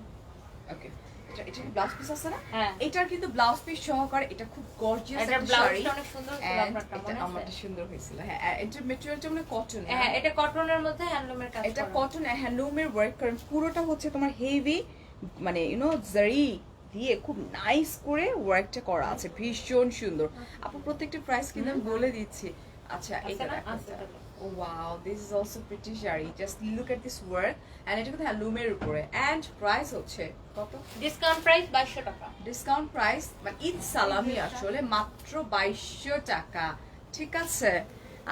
ওকে, এটা কি ব্লাউজ পিস আছে না? হ্যাঁ, এটার কিন্তু ব্লাউজ পিস সহকারে, এটা খুব গর্জিয়াস এটা একটা শাড়ি। ব্লাউজটা অনেক সুন্দর ছিল, And আপনারটা এটা মনে আমারটা আছে? সুন্দর হয়েছিল। হ্যাঁ, এটা ম্যাটেরিয়ালটা মানে কটন। হ্যাঁ, এটা কটনের মধ্যে হ্যান্ডলুমের কাজ এটা করা। কটন হ্যান্ডলুমের ওয়ার্ক করেন, পুরোটা হচ্ছে তোমার হেভি, মানে জারি দিয়ে খুব নাইস করে ওয়ার্কটা করা আছে, ভীষণ সুন্দর। আপু প্রত্যেকটা প্রাইস কিন্তু আমি বলে দিচ্ছি। আচ্ছা এটা না? দেখো। আছে, আছে। Oh wow, this is also pretty sari, just look at this work, and এটা কিন্তু হ্যান্ডলুমের উপরে, and প্রাইস হচ্ছে কত? ডিসকাউন্ট প্রাইস 2200 টাকা। ডিসকাউন্ট প্রাইস মানে ঈদ সালামি আসলে মাত্র 2200 টাকা, ঠিক আছে।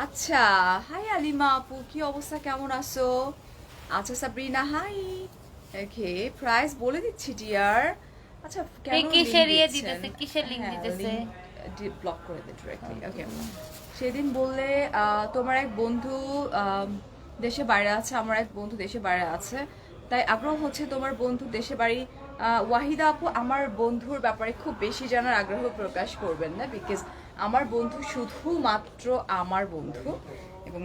আচ্ছা হাই আলিমা আপু, কি অবস্থা, কেমন আছো? আচ্ছা সাবরিনা হাই। ওকে, প্রাইস বলে দিচ্ছি ডিয়ার। আচ্ছা কেন এই কিসের ইয়ে দিতেছে, কিসের লিংক দিতেছে? ব্লক করে দে ডাইরেক্টলি। ওকে, সেদিন বললে তোমার এক বন্ধু দেশে বাইরে আছে, আমার এক বন্ধু দেশে বাইরে আছে, তাই আগ্রহ হচ্ছে তোমার বন্ধু দেশে বাড়ি। ওয়াহিদা আপু, আমার বন্ধুর ব্যাপারে খুব বেশি জানার আগ্রহ প্রকাশ করবেন না, বিকজ আমার বন্ধু শুধুমাত্র আমার বন্ধু, এবং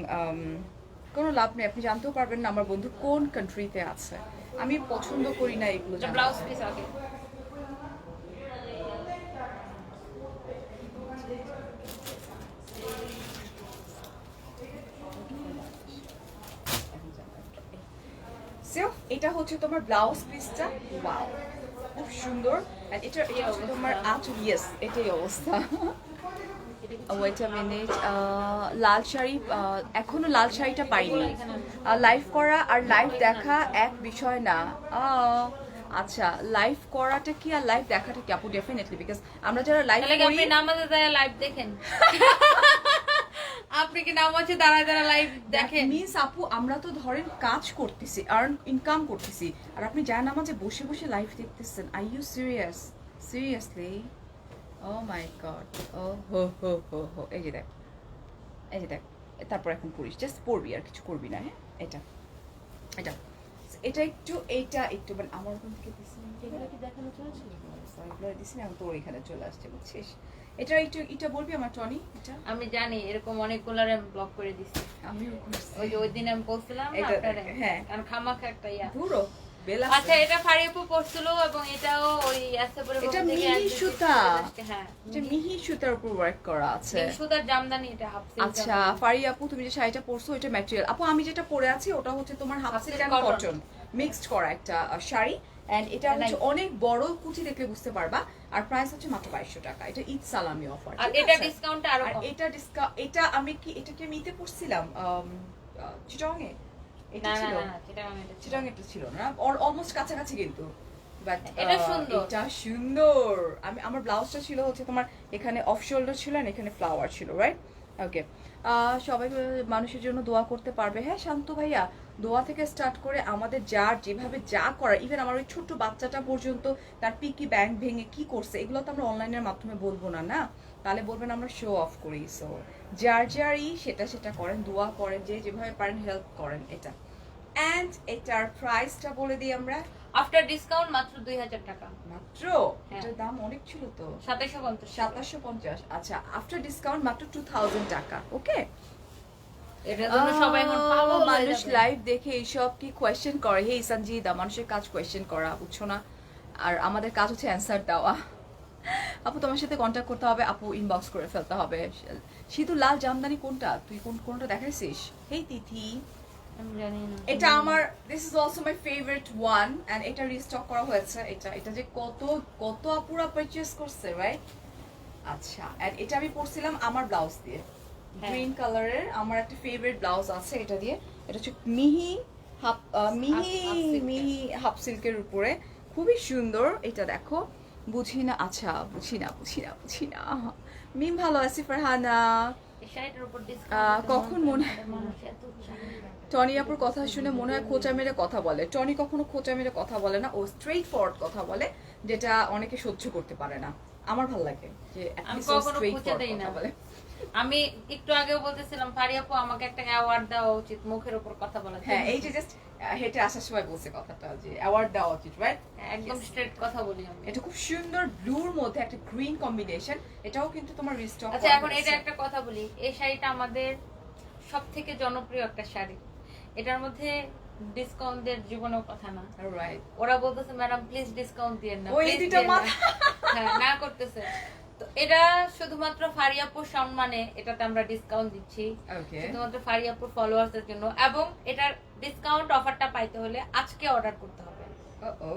কোনো লাভ নেই, আপনি জানতেও পারবেন না আমার বন্ধু কোন কান্ট্রিতে আছে। আমি পছন্দ করি না এগুলো জানা। ব্লাউজ পিস আগে। সো এটা হচ্ছে তোমার ব্লাউজ পিসটা, ওয়াও খুব সুন্দর। আর এটা হচ্ছে তোমার আঁচল, ইয়েস এটাই অবস্থা। ওয়েট আ মিনিট, লাল শাড়ি, এখনো লাল শাড়িটা পাইনি। লাইভ করা আর লাইভ দেখা এক বিষয় না। আচ্ছা, লাইভ করাটা কি আর লাইভ দেখাটা কি আপু? ডেফিনেটলি, বিকজ আমরা যারা লাইভ তাহলে কি করি, আপনি নামাজে দাঁড়ায় লাইভ দেখেন? আপনি কি নামাজে দাঁড়ায় দাঁড়ায় লাইভ দেখেন? মিন্স আপু আমরা তো ধরেন কাজ করতেছি, আর্ন ইনকাম করতেছি, আর আপনি যা নামাজে বসে বসে লাইভ দেখতেছেন। Are you serious? Seriously? Oh my god, ও হো হো হো হো। এই যে দেখ, এই যে দেখ, তারপর এখন করিস, জাস্ট পড়বি আর কিছু করবি না। হ্যাঁ, এটা এটা এটা একটু, এইটা একটু মানে আমার ওখান থেকে দিছি, এগুলো কি দেখানো চলছে? দিছি না, তোর এখানে চলে আসছে, বুঝছিস? এটা একটু, এটা বলবি আমার টনি? এটা আমি জানি এরকম অনেকগুলার আমি ব্লক করে দিছি। আমিও করছি। ওই যে ওই দিন আমি বলছিলাম না এটা আপনারে, হ্যাঁ, কারণ খামাখা একটা ইয়া। পুরো বেলা। আচ্ছা, এটা ফারিয়াপু পড়ছিল এবং এটাও ওই আসেপুরে এটা থেকে মিহি একদম সুতা। হ্যাঁ, যে মিহি সুতার উপর ওয়ার্ক করা আছে। মিহি সুতার জামদানি, এটা হাফ সিল্ক। আচ্ছা ফারি আপু, তুমি যে শাড়িটা পরছো এটা ম্যাটেরিয়াল। আপু আমি যেটা পরে আছি ওটা হচ্ছে তোমার half Half silk silk and cotton। Cotton mixed করা একটা শাড়ি, এন্ড এটা হচ্ছে Nice। অনেক বড়, কুচি দেখলে বুঝতে পারবা। আর প্রাইস হচ্ছে মাত্র 2200 টাকা। এটা ঈদ সালামি অফার। আর এটা ডিসকাউন্ট আরো আর কম। এটা ডিসকাউন্ট, এটা আমি কি এটাকে মিতে পড়ছিলাম চিটং এ? এটা না না ছিল না, এটা আমি এটা চিটং এটা ছিল না, অলমোস্ট কাছাকাছি কিন্তু। বাট এটা সুন্দর। এটা সুন্দর। আমি আমার ব্লাউজটা ছিল হচ্ছে তোমার এখানে অফ শোল্ডার ছিল আর এখানে ফ্লাওয়ার ছিল, রাইট? ওকে, সবাই মানুষের জন্য দোয়া করতে পারবে। হ্যাঁ শান্ত ভাইয়া, দোয়া থেকে স্টার্ট করে আমাদের যার যেভাবে যা করার, ইভেন আমার ওই ছোট্ট বাচ্চাটা পর্যন্ত তার পিকি ব্যাংক ভেঙে কি করছে, এগুলো তো আমরা অনলাইনের মাধ্যমে বলবো না, না? তাহলে বলবেন আমরা শো অফ করি। সো যার যারই সেটা সেটা করেন, দোয়া করেন, যে যেভাবে পারেন হেল্প করেন। এটা অ্যান্ড এটার প্রাইসটা বলে দিই আমরা। আফটার ডিসকাউন্ট মাত্র 2000 টাকা। মাত্র? হ্যাঁ। এটার দাম অনেক ছিল তো, 2750। 2750। আচ্ছা, আফটার ডিসকাউন্ট মাত্র 2000 টাকা। ওকে, এটার জন্য সবাই এখন পাগল হয়ে মানুষ যাবে। লাইভ দেখে এইসব কি কোয়েশ্চেন করে? হে সঞ্জিদা, মানুষের কাজ কোয়েশ্চেন করা, বুঝছো না? আর আমাদের কাজ হচ্ছে অ্যান্সার দেওয়া। আপু তোমার সাথে কন্ট্যাক্ট করতে হবে, আপু ইনবক্স করে ফেলতে হবে। সিধু লাল জামদানি কোনটা? তুই কোনটা দেখাইছিস? হেই তিথি, আমি জানি না। এটা আমার, this is also my favourite one, and এটা রিস্টক করা হয়েছে। এটা যে কত কত আপুরা পারচেজ করছে, রাইট? আচ্ছা, এন্ড এটা আমি পরছিলাম আমার ব্লাউজ দিয়ে, হ্যাঁ। গ্রিন কালারের আমার একটা ফেভারিট ব্লাউজ আছে এটা দিয়ে। এটা হচ্ছে মিহি হাফ মিহি হাফ সিল্কের। মিহি হাফ সিল্কের উপরে, খুবই সুন্দর। এটা দেখো, বুঝি না। আচ্ছা, বুঝি না। মিম ভালো আছি, ফারহানা। এই শাড়িটার উপর ডিসকাউন্ট কখন মনে- মানুষ এত চায়। টনি আপুর কথা শুনে মনে হয় খোঁচা মেরে কথা বলে। টনি কখনো খোঁচা মেরে কথা বলে না, ও স্ট্রেইট ফরওয়ার্ড কথা বলে, যেটা অনেকে সহ্য করতে পারে না। আমার ভালো লাগে যে at আমি least ও কখনো straight খোঁচা forward দেই না। কথা বলে। আমি একটু আগেও বলতেছিলাম ফারিয়াপু আমাকে একটা অ্যাওয়ার্ড দেওয়া উচিত মুখের উপর কথা বলার হ্যাঁ, জন্য। এই যে জাস্ট হেঁটে আসার সময় বলছে কথাটা যে অ্যাওয়ার্ড দেওয়া উচিত, রাইট? একদম স্ট্রেট কথা বলি আমি। এটা খুব সুন্দর, ব্লুর মধ্যে একটা গ্রিন কম্বিনেশন। এটাও কিন্তু তোমার রিস্টক। আচ্ছা, এখন এটা একটা কথা বলি, এই শাড়িটা আমাদের সবথেকে জনপ্রিয় একটা শাড়ি। এটার মধ্যে ডিসকাউন্ট দেওয়ার জীবনেও কথা না। রাইট, ওরা বলতেছে ম্যাডাম প্লিজ ডিসকাউন্ট দিয়েন না, ওই please দুইটা দিয়েন না। মাথা। হ্যাঁ, না করতেছে। তো এটা শুধুমাত্র ফারিয়াপুর সম্মানে এটাতে আমরা ডিসকাউন্ট দিচ্ছি, ওকে। শুধুমাত্র ফারিয়াপুর ফলোয়ার্সদের জন্য। এবং এটার ডিসকাউন্ট অফারটা পাইতে হলে আজকে অর্ডার করতে হবে। ও,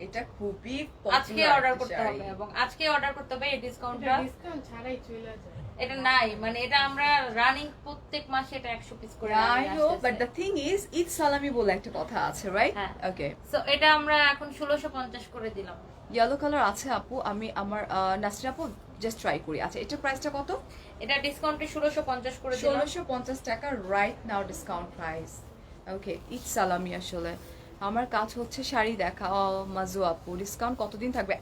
এটা খুবই আজকে অর্ডার করতে হবে এবং আজকে অর্ডার করতে হবে। এই ডিসকাউন্টটা ডিসকাউন্ট ছাড়াই চলে যায়। এটা নাই, মানে এটা আমরা রানিং প্রত্যেক মাসে এটা 100 পিস করে I know, but the thing is Eid সালামি বলে একটা কথা আছে, রাইট? হ্যাঁ। ওকে, সো এটা আমরা এখন 1650 করে দিলাম। ইয়েলো কালার আছে আপু, আমি আমার নাসরিন আপু জাস্ট ট্রাই করি। আচ্ছা, এটার প্রাইসটা কত? এটা ডিসকাউন্টে 1650 করে দিলাম। 1650 টাকা রাইট নাও ডিসকাউন্ট প্রাইস। ওকে, ঈদ সালামি। আসলে আমার কাজ হচ্ছে শাড়ি দেখা। মাজু আপু, ডিসকাউন্ট কতদিন থাকবে?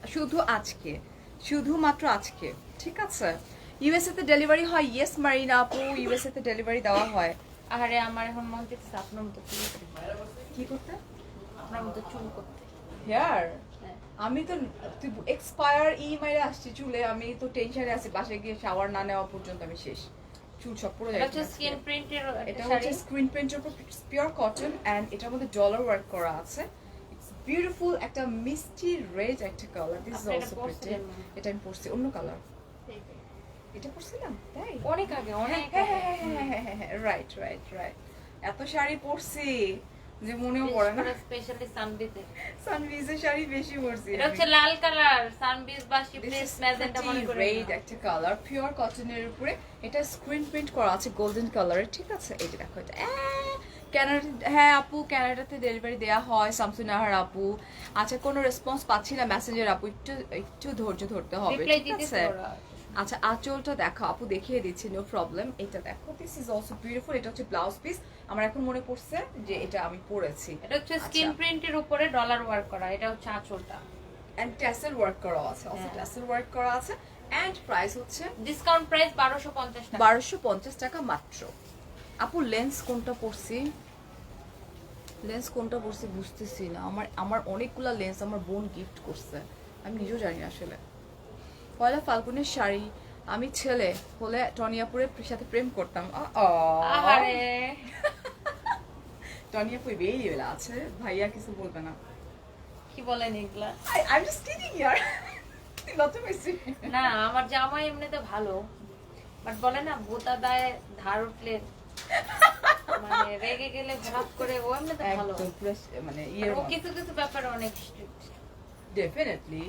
শুধুমাত্র আজকে, ঠিক আছে? ইউএসএ তে ডেলিভারি হয়? ইয়েস মারিনা আপু, ইউএসএ তে ডেলিভারি দেওয়া হয়। আরে আমার এখন মন চাইছে আপনার মতো চুল করতে। কি করতে? আপনার মতো চুল করতে। হেয়ার? হ্যাঁ। আমি তো এক্সপায়ার ইএমআই আসছে চুলে, আমি তো টেনশনে আছি, বাসায় গিয়ে শাওয়ার না নেওয়া পর্যন্ত আমি শেষ। চুল সব পুরো এটা যায়। হচ্ছে স্কিন প্রিন্টের এটা একটা হচ্ছে শাড়ি। স্ক্রিন প্রিন্টের উপর পিওর কটন, এন্ড এটার মধ্যে ডলার ওয়ার্ক করা আছে। ইটস বিউটিফুল, একটা মিষ্টি রেড একটা কালার। দিস ইজ আপনি এটা অলসো প্রিটি। পরছিলেন মনে হয়। এটা আমি পরছি অন্য কালার। এটা পরছিলাম তাই? অনেক আগে, অনেক হ্যাঁ, আগে। রাইট। এত শাড়ি পরছি, যে মনেও পড়ে না। স্পেশালি সানবিতে সানভিজের শাড়ি বেশি পরছি এটা হচ্ছে লাল কালার, সানবিজ বা শিপ্রেস ম্যাজেন্টা মনে করে রেড একটা কালার, পিওর কটনের উপরে এটা স্ক্রিন প্রিন্ট করা আছে গোল্ডেন কালারের, ঠিক আছে? এই যে দেখো এটা ক্যানাডা, হ্যাঁ আপু ক্যানাডাতে ডেলিভারি দেওয়া হয় শামসুনাহার আপু। আচ্ছা কোনো রেসপন্স পাচ্ছি না মেসেঞ্জার আপু, একটু একটু ধৈর্য ধরতে হবে, রিপ্লাই ঠিক দিতেছে আছে? ওরা। আচ্ছা আঁচলটা দেখো আপু, দেখিয়ে দিচ্ছি, নো প্রবলেম। এটা দেখো, দিস ইজ অলসো বিউটিফুল। এটা হচ্ছে ব্লাউজ পিস, আমার এখন মনে পড়ছে যে এটা আমি পরেছি। এটা হচ্ছে স্কিন প্রিন্টের উপরে ডলার ওয়ার্ক করা, এটা হচ্ছে আঁচলটা। এন্ড ট্যাসেল ওয়ার্ক করা আছে, অলসো হ্যাঁ। ট্যাসেল ওয়ার্ক করা আছে। এন্ড প্রাইস হচ্ছে ডিসকাউন্ট প্রাইস 1250 টাকা। 1250 টাকা মাত্র। আপু লেন্স কোনটা পরছি, লেন্স কোনটা পরছি বুঝতেছি না। আমার অনেকগুলা লেন্স আমার বোন গিফট করছে, আমি নিজেও জানি না আসলে। পয়লা ফাল্গুনের শাড়ি, আমি ছেলে হলে টনিয়াপুরের সাথে প্রেম করতাম। আহারে টনিয়াপুর বেরিয়ে বেলা আছে, ভাইয়া কিছু বলবে না। কি বলেন এগুলা? I'm just kidding here. লজ্জা পাইছি। না আমার জামাই এমনিতে ভালো, বাট বলে না বোতা দায় ধার উঠলে মানে রেগে গেলে ভাব করে, ও এমনিতে ভালো, একদম পুরো মানে ও কিছু কিছু ব্যাপারে অনেক strict। ডেফিনেটলি।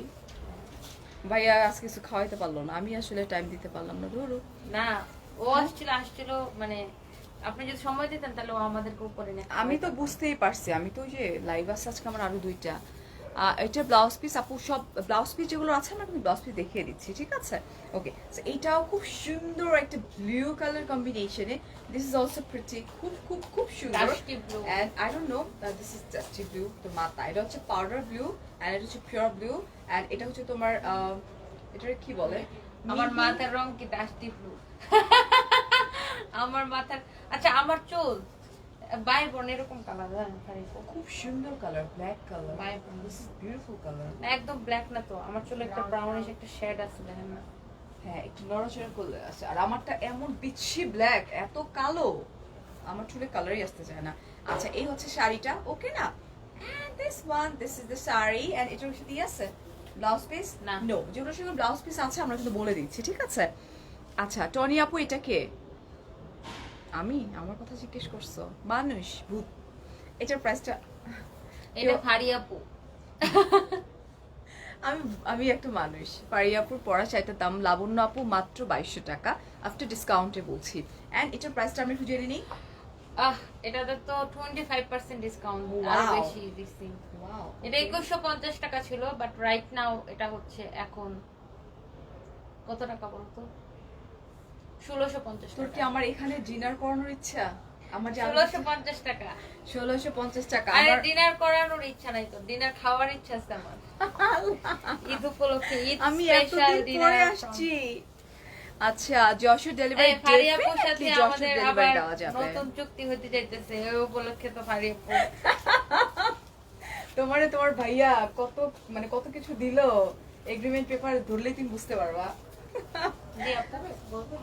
ভাইয়া আজকে কিছু খাওয়াইতে পারলো না, আমি আসলে টাইম দিতে পারলাম না। ধরো না ও আসছিল মানে আপনি যদি সময় দিতেন তাহলে ও আমাদেরকে উপরে নিয়ে আমি তো বুঝতেই পারছি, আমি তো ওই যে লাইভ আছে আজকে আমার আরো দুইটা। এটা ব্লাউজ পিস আপু, সব ব্লাউজ পিস যেগুলো আছে আমরা কিন্তু ব্লাউজ পিস দেখিয়ে দিচ্ছি, ঠিক আছে? ওকে, সো এইটাও খুব সুন্দর একটা ব্লু কালার কম্বিনেশনে। দিস ইজ অলসো প্রিটি, খুব খুব খুব সুন্দর। Dusty blue, and I don't know this is dusty blue, তো মাথা এটা হচ্ছে পাউডার ব্লু এন্ড এটা হচ্ছে পিওর ব্লু এন্ড এটা হচ্ছে তোমার এটার কি বলে, আমার মাথার রং কি ডাস্টি ব্লু? আমার মাথার, আচ্ছা আমার চুল বাই বোন এরকম কালার, খুব সুন্দর কালার, ব্ল্যাক কালার। বাই বোন দিস ইজ বিউটিফুল কালার। একদম ব্ল্যাক না তো, আমার চুলে একটা ব্রাউনিশ একটা শেড আছে দেখেন না? হ্যাঁ একটু নড়াচড়া করলে আছে, আর আমারটা এমন বিচ্ছি ব্ল্যাক, এত কালো, আমার চুলে কালারই আসতে চায় না। আচ্ছা এই হচ্ছে শাড়িটা, ওকে না? And this is the sari, and এটার সাথে কি আছে ব্লাউজ পিস? না। নো, যেগুলোর সঙ্গে ব্লাউজ পিস আছে আমরা কিন্তু বলে দিচ্ছি, ঠিক আছে? আচ্ছা টনি আপু এটা কে? আমি, আমার কথা জিজ্ঞেস করছো? মানুষ ভূত? এটার প্রাইসটা এটা ফারি আপু। আমি আমি একটা মানুষ। পারিয়াপুর পরা শাড়িটার দাম লাবণ্য আপু মাত্র 2200 টাকা আফটার ডিসকাউন্টে বলছি। এন্ড এটার প্রাইসটা আমি একটু জেনে নিই। এটাতে তো 25% ডিসকাউন্ট, Wow. আর বেশি দিছি। ওয়াও, এটা 2150 টাকা ছিল, বাট রাইট নাও এটা হচ্ছে এখন কত টাকা বলতো? 1650 তোর কি টাকা। আমার এখানে ডিনার করানোর ইচ্ছা? আমার যে 1650 টাকা। 1650 টাকা আরে আমার ডিনার করানোর ইচ্ছা নাই তো, ডিনার খাওয়ার ইচ্ছা আছে আমার। ঈদ উপলক্ষে ঈদ আমি স্পেশাল এতদিন ডিনার পরে আসছি। আচ্ছা যশোর ডেলিভারি ফারি আপুর সাথে ডেফিনেটলি যশোর আমাদের ডেলিভারি আবার দেওয়া যাবে। নতুন চুক্তি হতে যাইতেছে, ওই উপলক্ষে তো ফারি আপু। তোমার ভাইয়া কত মানে কত কিছু দিলো, এগ্রিমেন্ট পেপার ধরলেই তুমি বুঝতে পারবা। জি আপু বলবো?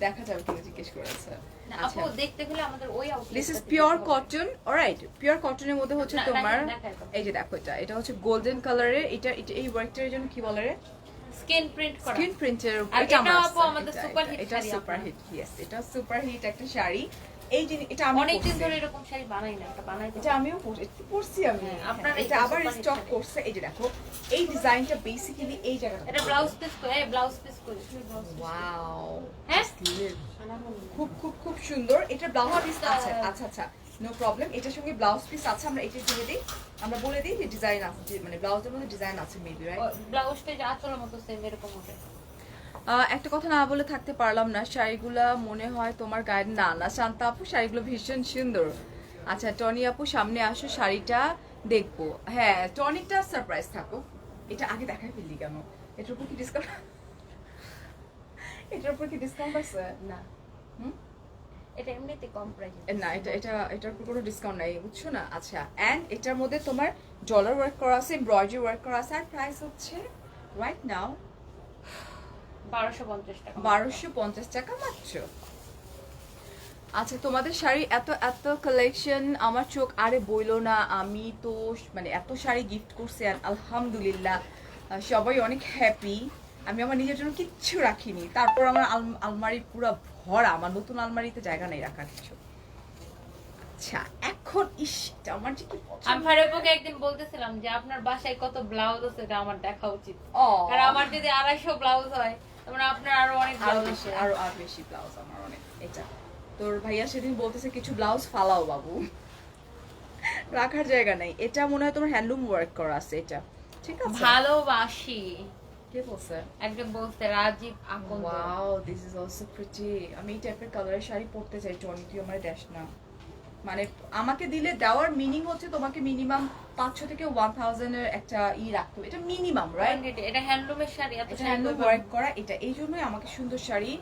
দেখা যাবে কিনা জিজ্ঞেস করেছে। না আচ্ছা আপু দেখতে গেলে আমাদের ওই outlet. This is pure cotton, alright? Pure কটনের মধ্যে হচ্ছে না, তোমার দেখাই তো। এই যে দেখো এটা হচ্ছে গোল্ডেন কালারের। এটা এই ওয়ার্কটার জন্য কি বলে রে? স্কিন প্রিন্ট করা। স্ক্রিন প্রিন্টের উপর। আর এটা আমার এটাও আছে, আপু আমাদের সুপার হিট এটা শাড়ি সুপার আপনার। হিট, ইয়েস এটা সুপার হিট একটা শাড়ি। এই জিনিস এটা আমি অনেকদিন পরছি। ধরে এরকম শাড়ি বানাই না, এটা বানাই তো। এটা আমিও পরছি আমি। হ্যাঁ, আপনার এটা এইটা আবার super hit স্টক শাড়ি। করছে। এই যে দেখো এই ডিজাইনটা বেসিক্যালি এই জায়গাটা। এটা ব্লাউজ পিস করে, ব্লাউজ পিস করে। ওয়াও, হ্যাঁ? খুব খুব খুব সুন্দর। এটা ব্লাউজ পিস আছে। আচ্ছা আচ্ছা নো প্রবলেম, এটার সঙ্গে ব্লাউজ পিস আছে। আমরা এটা দিয়ে দিই, আমরা বলে দিই যে ডিজাইন আছে, যে মানে ব্লাউজের মধ্যে ডিজাইন আছে মেবি, রাইট? ব্লাউজটা যে আঁচলের মতো সেম এরকম হবে। একটা কথা না বলে থাকতে পারলাম না, শাড়িগুলা মনে হয় তোমার গায়ের না। না শান্তা আপু, শাড়িগুলো ভীষণ সুন্দর। আচ্ছা টনি আপু সামনে আসো, শাড়িটা দেখবো। হ্যাঁ টনিকটা সারপ্রাইজ থাকো, এটা আগে দেখাই ফেললি কেন? এটার উপর কি ডিসকাউন্ট? এটার উপর কি ডিসকাউন্ট আছে? না হুম? এটা এমনিতে কম প্রাইস। না এটার উপর কোনো ডিসকাউন্ট নাই, বুঝছো না? আচ্ছা এন্ড এটার মধ্যে তোমার ডলার ওয়ার্ক করা আছে, এমব্রয়ডারি ওয়ার্ক করা আছে, আর প্রাইস হচ্ছে রাইট নাও 1250 টাকা। 1250 টাকা মাত্র। আচ্ছা তোমাদের শাড়ি এত এত কালেকশন, আমার চোখ আরে বইলো না। আমি তো মানে এত শাড়ি গিফট করছি আর আলহামদুলিল্লাহ সবাই অনেক হ্যাপি। আমি আমার নিজের জন্য কিচ্ছু রাখিনি, তারপর আমার আলমারি পুরো ভরা, আমার নতুন আলমারিতে জায়গা নেই রাখার কিছু। আচ্ছা এখন এখন ইস এটা আমার যে কি আমি পছন্দ। ফারিয়াপুকে একদিন বলতেছিলাম যে আপনার বাসায় কত ব্লাউজ আছে এটা আমার দেখা উচিত, ও কারণ আমার যদি 250 ব্লাউজ হয় তারপরে আপনার আরো অনেক আরো ব্লাউজ বেশি আছে। আরো বেশি ব্লাউজ আমার অনেক। এটা তোর ভাইয়া সেদিন বলতেছে কিছু ব্লাউজ ফালাও বাবু, রাখার জায়গা নাই। এটা মনে হয় তোমার হ্যান্ডলুম ওয়ার্ক করা আছে এটা, ঠিক আছে? ভালোবাসি কে বলছে? একজন বলতে Rajib Akand. Wow this is also pretty. আমি এই টাইপের কালারের শাড়ি পরতে চাই টনি, তুই আমার দেশ না। মানে আমাকে দিলে দেওয়ার মিনিং হচ্ছে তোমাকে মিনিমাম 500 থেকে 1000 এর একটা রাখতে হবে, এটা মিনিমাম, রাইট? এটা হ্যান্ডলুমের শাড়ি, এত এটা শাড়ি হ্যান্ডলুম কই ওয়ার্ক পাবো? করা, এটা এই জন্যই আমাকে সুন্দর শাড়ি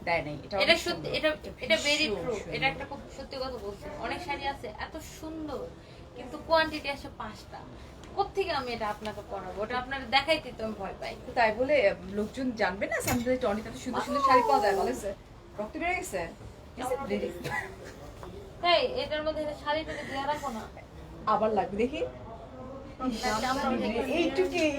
দেয় নাই। এটা এটা অনেক সত্যি, সুন্দর। এটা ভেরি ভীষণ ট্রু, সুন্দর। এটা একটা খুব সত্যি কথা বলছি। অনেক শাড়ি আছে এত সুন্দর কিন্তু কোয়ান্টিটি আসে 5টা, কোত্থেকে আমি এটা আপনাকে পরাবো? ওটা আপনার দেখাইতে তো আমি ভয় পাই। তো তাই বলে লোকজন জানবে না সামনে টনিতে এত সুন্দর সুন্দর শাড়ি পাওয়া যায় বলেছে? রক্ত বেড়ে গেছে? Is it bleeding? তাই এটার মধ্যে এটা শাড়িটাকে দিয়ে রাখো না। আবার লাগবে দেখি। এইটুকুই।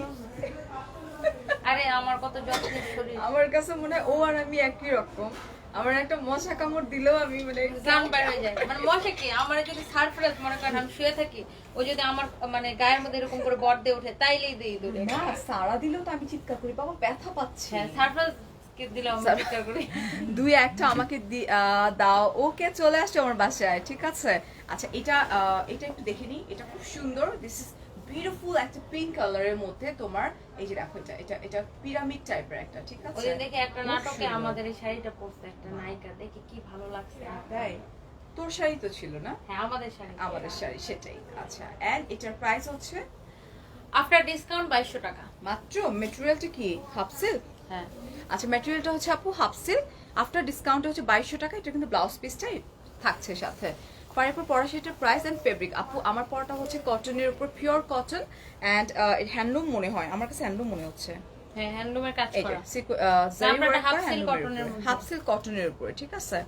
আরে আমার কত যত্নের শরীর, আমার কাছে মনে হয় ও আর আমি একই রকম। আমার একটা মশা কামড় দিলেও আমি মানে গান বের হয়ে যায়। মানে মশা কি, আমার যদি সারপ্রাইজ মনে করেন আমি শুয়ে থাকি, ও যদি আমার মানে গায়ের মধ্যে এরকম করে বর দিয়ে ওঠে তাইলেই দিই দূরে। না সারা দিলেও তো আমি চিৎকার করি, বাবা ব্যথা পাচ্ছি। হ্যাঁ, সারপ্রাইজ কে দিলাম আমি চিৎকার করি। দুই একটা আমাকে দাও। ওকে চলে আসছে আমার বাসায়, ঠিক আছে? আচ্ছা এটা এটা একটু দেখে নিই, এটা খুব সুন্দর। দিস ইজ বিউটিফুল, একটা পিঙ্ক কালারের মধ্যে তোমার এই যে দেখো এটা এটা এটা পিরামিড টাইপের একটা, ঠিক আছে? ওদিন দেখে একটা খুব নাটকে সুন্দর। আমাদের এই শাড়িটা পরছে একটা নায়িকা, দেখে কি ভালো লাগছে। তাই তোর শাড়ি তো ছিল না? হ্যাঁ, আমাদের শাড়ি, আমাদের শাড়ি, সেটাই। আচ্ছা এন্ড এটার প্রাইস হচ্ছে আফটার ডিসকাউন্ট 2200 টাকা। মাত্র। মেটেরিয়ালটা কি হাফ সিল্ক? হ্যাঁ, আচ্ছা ম্যাটেরিয়ালটা হচ্ছে আপু হাফ সিল্ক, আফটার ডিসকাউন্ট হচ্ছে 2200 টাকা। এটা কিন্তু ব্লাউজ পিসটাই থাকছে সাথে। পরে পরা সেটার প্রাইস এন্ড ফেব্রিক আপু আমার পরাটা হচ্ছে কটনের উপর, পিওর কটন এন্ড হ্যান্ডলুম মনে হয়, আমার কাছে হ্যান্ডলুম মনে হচ্ছে। হ্যাঁ, হ্যান্ডলুমের কাজ এই যে করা। জারি আমরা ওয়ার্ক half করা silk হ্যান্ডলুমের cotton-এর উপরে, মধ্যে। হাফ সিল্ক কটনের উপরে, ঠিক আছে?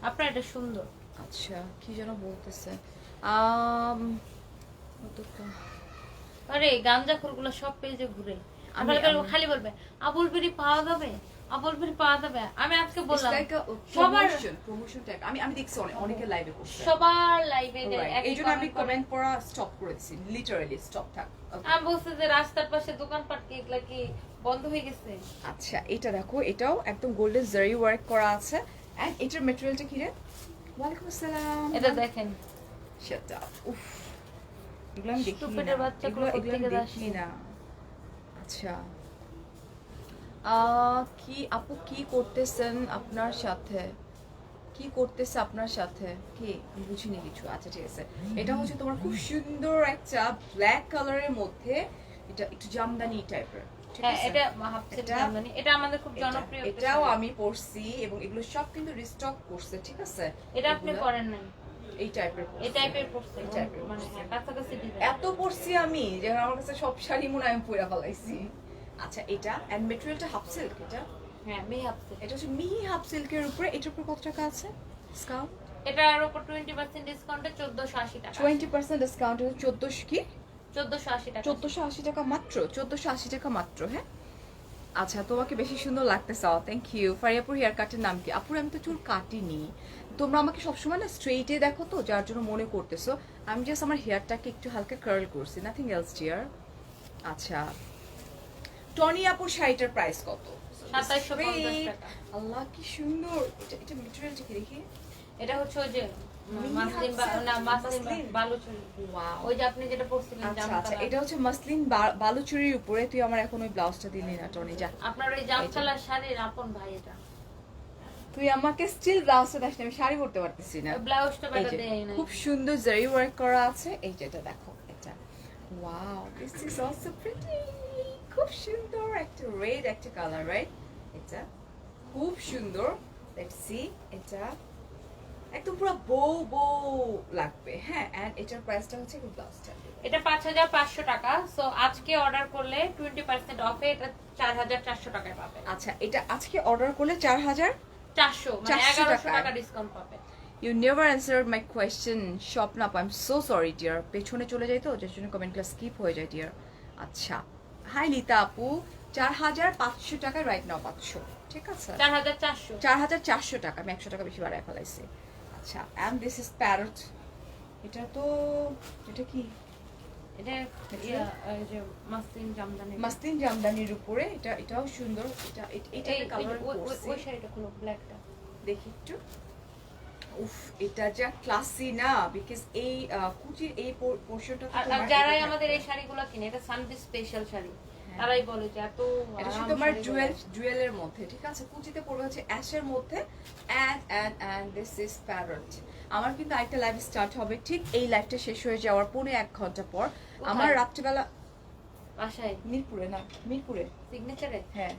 আপনার এটা সুন্দর। আচ্ছা কি যেন বলতেছে আরে গাঞ্জাখোরগুলো সব পেজে ঘুরে আমি- খালি বলবে আবুল বিড়ি পাওয়া যাবে, আবুল বিড়ি পাওয়া যাবে। আমি আজকে বললাম সবার প্রমোশন টাইপ। আমি দেখছি অনেকে লাইভে করছে, সবার লাইভে এই জন্য আমি কমেন্ট পড়া স্টপ করেছি, লিটারালি স্টপ থাক। Okay. আমি বলছি যে রাস্তার পাশে দোকানপাট কি এগুলা কি বন্ধ হয়ে গেছে? আচ্ছা এটা দেখো, এটাও একদম গোল্ডেন জারি ওয়ার্ক করা আছে এন্ড এটার ম্যাটেরিয়ালটা কি রে? ওয়ালাইকুম আসসালাম। এটা দেখেন, সেটা উফ এগুলো আমি দেখি Stupid না, এর বাচ্চাগুলো এগুলো আমি কোত্থেকে দেখি আসে? না। আচ্ছা কি আপু কি করতেছেন আপনার সাথে? কি করতেছে আপনার সাথে? কি আমি বুঝিনি কিছু। আচ্ছা ঠিক আছে, এটা হচ্ছে তোমার খুব সুন্দর একটা ব্ল্যাক কালারের মধ্যে, এটা একটু জামদানি টাইপের, ঠিক হ্যাঁ আছে? এটা হাফ সিল্ক এটা- জামদানি, এটা আমাদের খুব জনপ্রিয় একটা এটাও শাড়ি। আমি পরছি এবং এগুলো সব কিন্তু রিস্টক করছে, ঠিক আছে? এটা আপনি এগুলো পরেন নাই, এই টাইপের এই টাইপের পরছে, এই টাইপের মানে কাছাকাছি ডিজাইন। এত পরছি আমি যে আমার কাছে সব শাড়ি মনে হয় আমি পরে ফেলাইছি। আচ্ছা এটা এন্ড ম্যাটেরিয়ালটা হাফ সিল্ক, হ্যাঁ, আমি হাফ সিল্ক। এটা হচ্ছে মিহি হাফ সিল্কের উপরে। এটার উপর কত টাকা আছে ডিসকাউন্ট? এটার উপর 20% ডিসকাউন্টে 1480 টাকা। 20% ডিসকাউন্ট হচ্ছে 1400 কি 1480 টাকা। 1480 টাকা মাত্র, 1480 টাকা মাত্র। হ্যাঁ আচ্ছা তোমাকে বেশি সুন্দর লাগতেছে, থ্যাংক ইউ। ফারিয়াপুর হেয়ার কাটের নাম কি? আপুর আমি তো চুল কাটিনি, তোমরা আমাকে সবসময় না স্ট্রেইটে দেখো তো যার জন্য মনে করতেছো। আমি জাস্ট আমার হেয়ারটাকে একটু হালকা কার্ল করছি, নাথিং এলস ডিয়ার। আচ্ছা টনি আপুর শাড়িটার প্রাইস কত? 2750 টাকা। আল্লাহ কি সুন্দর। এটা ম্যাটেরিয়ালটা কি দেখি? এটা হচ্ছে ওই যে Mini মাসলিন half silk, না মাসলিন মাসলিন। বালুচরি। ওয়াও ওই যে আপনি যেটা পরছিলেন আচ্ছা জামতলা। আচ্ছা এটা হচ্ছে মাসলিন বালুচুরির উপরে। তুই আমার এখন ওই ব্লাউজটা দিলি না টনি, যা। আপনার ওই জামতলার শাড়ির আপন ভাই এটা। তুই আমাকে স্টিল ব্লাউজটা দাস না, আমি শাড়ি পরতে পারতেছি না। ওই ব্লাউজটা এই বেটা যে, দেয় না। খুব সুন্দর জারি ওয়ার্ক করা আছে। এই যে এটা দেখো, এটা wow this is also pretty. খুব সুন্দর একটা রেড একটা কালার, রাইট? এটা খুব সুন্দর। লেটস সি, এটা একদম পুরো বউ বউ লাগবে। হ্যাঁ এন্ড এটার প্রাইসটা হচ্ছে কি ব্লাউজটা? এটা 5500 টাকা। সো আজকে অর্ডার করলে 20% অফে এটা 4400 টাকায় পাবে। আচ্ছা এটা আজকে অর্ডার করলে 4400 মানে 400 1100 টাকায়। টাকা ডিসকাউন্ট পাবে। You never answered my question. Shopnap, I'm so sorry, dear. পেছনে চলে যাই তো, যার জন্য কমেন্টগুলো স্কিপ হয়ে যায়, ডিয়ার। আচ্ছা হাই লিতা আপু, 4500 টাকা রাইট নাও পাচ্ছ, ঠিক আছে? 4400। 4400 টাকা, আমি 100 টাকা বেশি বাড়ায় ফেলাইছি। আচ্ছা অ্যান্ড দিস ইজ প্যারট, এটা কি এটা এই যে মাসলিন জামদানি। মাসলিন জামদানির উপরে এটাও সুন্দর। এটা কালার ওই শাড়িটা খুলো, ব্ল্যাকটা দেখি একটু। উফ, এটা যা ক্লাসি না, বিকজ এই কুচির এই পোরশনটা তো আর তোমার যারাই আমাদের এই শাড়িগুলো কিনে, এটা সানবিস স্পেশাল শাড়ি, তারাই বলে যে এত এটা শুধু আরাম তোমার শাড়িগুলো। জুয়েলের মধ্যে, ঠিক আছে? কুচিতে পড়বে হচ্ছে অ্যাশের মধ্যে, এন্ড দিস ইজ প্যারট। আমার কিন্তু আরেকটা লাইভ স্টার্ট হবে ঠিক এই লাইভটা শেষ হয়ে যাওয়ার 1.5 ঘন্টা পর। আমার রাত্রিবেলা বাসায় মিরপুরে না, মিরপুরে সিগনেচারে। হ্যাঁ।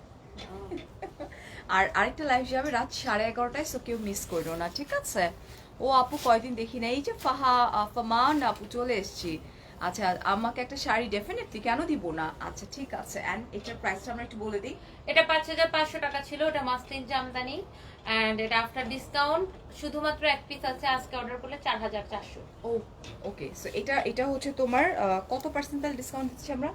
আর আরেকটা লাইভ যাবে রাত 11:30টায়, সো কেউ মিস করো না, ঠিক আছে? ও আপু কয়দিন দেখি না, এই যে ফামান আপু চলে এসেছি। আচ্ছা, আমাকে একটা শাড়ি ডেফিনেটলি, কেন দিব না? আচ্ছা ঠিক আছে, এন্ড এটার প্রাইসটা আমরা একটু বলে দিই। এটা 5,500 টাকা ছিল, এটা মাসলিন জামদানি, এন্ড এটা আফটার ডিসকাউন্ট শুধুমাত্র এক পিস আছে, আজকে অর্ডার করলে 4,400। ও ওকে, সো এটা হচ্ছে তোমার কত পার্সেন্টাল ডিসকাউন্ট দিচ্ছি আমরা?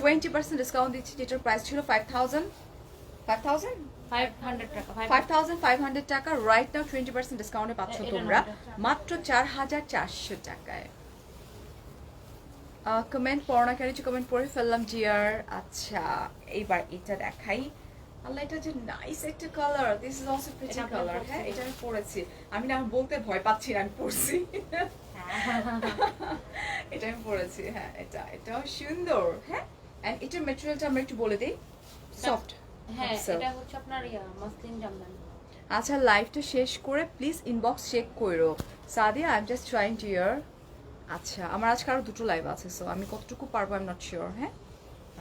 20% ডিসকাউন্ট দিচ্ছি, যেটার প্রাইস ছিল 5,500 টাকা। 5,500 টাকা। রাইট নাও 20% ডিসকাউন্টে পাচ্ছ তোমরা মাত্র 4,400 টাকায়। কমেন্ট পড়ো না কেন? কমেন্ট পড়ে ফেললাম জিয়ার। আচ্ছা, এইবার এটা দেখাই। আল্লাহ, এটা যে নাইস একটা colour, this is also pretty colour. হ্যাঁ, এটা আমি পরেছি, আমি না বলতে ভয় পাচ্ছি না, আমি পরছি। এটা আমি পরেছি, হ্যাঁ, এটাও সুন্দর। হ্যাঁ, এন্ড এটার ম্যাটেরিয়ালটা আমরা একটু বলে দিই, সফট। হ্যাঁ, এটা হচ্ছে আপনার মাসলিন জামদানি। আচ্ছা, লাইভটা শেষ করে প্লিজ ইনবক্স চেক করো। Sadia, I am just trying to hear. আচ্ছা, আমার আজকে আরো দুটো লাইভ আছে, সো আমি কতটুকু পারবো আই এম নট শিওর। হ্যাঁ,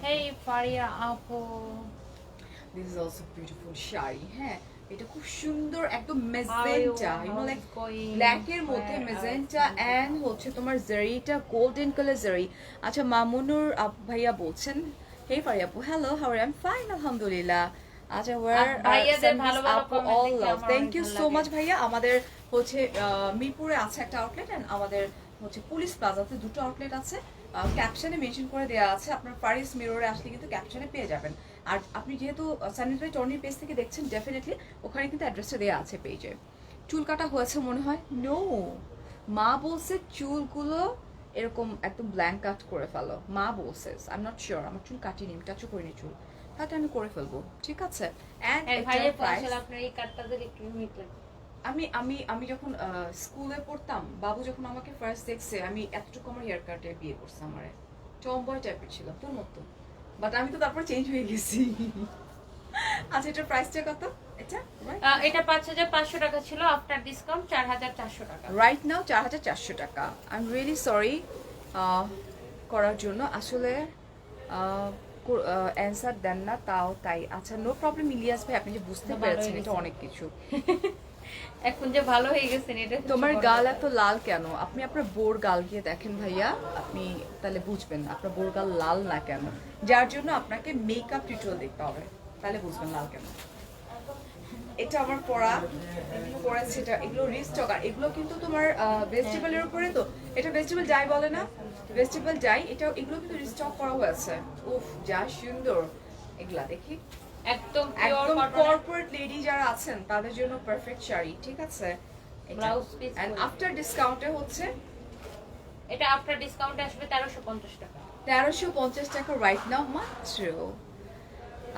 হেই ফারিয়া আপু, this is also beautiful sari. হ্যাঁ, এটা খুব সুন্দর, একদম magenta, you know, like black এর মধ্যে মেজেন্টা, এন্ড হচ্ছে তোমার জারিটা গোল্ডেন কালার জারি। আচ্ছা, মামুনুর ভাইয়া বলছেন, হে ফারিয়া আপু, hello, how are you? Fine, আলহামদুলিল্লাহ। আচ্ছা, ভাইয়াদের ভালো ভালো comment দেখে আমার থ্যাংক ইউ অনেক সো ভালো মাচ লাগে। ভাইয়া। আমাদের হচ্ছে মিরপুরে আছে একটা আউটলেট, এন্ড আমাদের হচ্ছে পুলিশ প্লাজাতে দুটো আউটলেট আছে। ক্যাপশনে মেনশন করে দেওয়া আছে, আপনার ফারিস মিররে আসলে কিন্তু ক্যাপশনে পেয়ে যাবেন। আর আপনি যেহেতু স্যানিটারি টর্নির পেজ থেকে দেখছেন, ডেফিনেটলি ওখানে কিন্তু অ্যাড্রেসটা দেওয়া আছে পেজে। চুল কাটা হয়েছে মনে হয়? নো, মা বলছে চুলগুলো এরকম একদম ব্ল্যাঙ্ক কাট করে ফেলো, মা বলছে। আই এম নট শিওর, আমার চুল কাটিনি, আমি টাচও করিনি চুল, তাতে আমি করে ফেলবো, ঠিক আছে? এন্ড ভাইয়া বলছিল আপনার এই কাটটা দিলে একটু মিট লাগে। আমি যখন স্কুলে পড়তাম, বাবু যখন আমাকে ফার্স্ট দেখছে, আমি এতটুকু আমার হেয়ার কাটে বিয়ে করছে, আমার টমবয় টাইপের ছিল তোর মতো, বাট আমি তো তারপর চেঞ্জ হয়ে গেছি। আচ্ছা, এটার প্রাইসটা কত? এটা 5,500 টাকা ছিল, আফটার ডিসকাউন্ট 4,400 টাকা। রাইট নাও 4,400 টাকা। আই এম রিয়েলি সরি করার জন্য, আসলে অ্যান্সার দেন না তাও তাই। আচ্ছা, নো প্রবলেম ইলিয়াস ভাই, আপনি যে বুঝতে পেরেছেন এটা অনেক কিছু। এখন যে ভালো হয়ে গেছেন, এটা তোমার গাল এত লাল কেন? আপনি আপনার বোর গাল গিয়ে দেখেন ভাইয়া, আপনি তাহলে বুঝবেন আপনার বোর গাল লাল না কেন। যার জন্য আপনাকে মেকআপ টিউটোরিয়াল দেখতে হবে, তাহলে বুঝবেন লাল কেন। এটা আমার পড়েছে, এটা এগুলো রিস্টক, আর এগুলো কিন্তু তোমার ভেজিটেবলের উপরে, তো এটা ভেজিটেবল ডাই বলে না, ভেজিটেবল ডাই, এটা এগুলো কিন্তু রিস্টক করা হয়েছে। উফ, যা সুন্দর এগুলা, দেখি একদম একদম কর্পোরেট লেডি যারা আছেন তাদের জন্য পারফেক্ট শাড়ি, ঠিক আছে? ব্লাউজ পিস, এন্ড আফটার ডিসকাউন্টে হচ্ছে, এটা আফটার ডিসকাউন্টে আসবে 1,350 টাকা। 1,350 টাকা রাইট নাও মাত্র।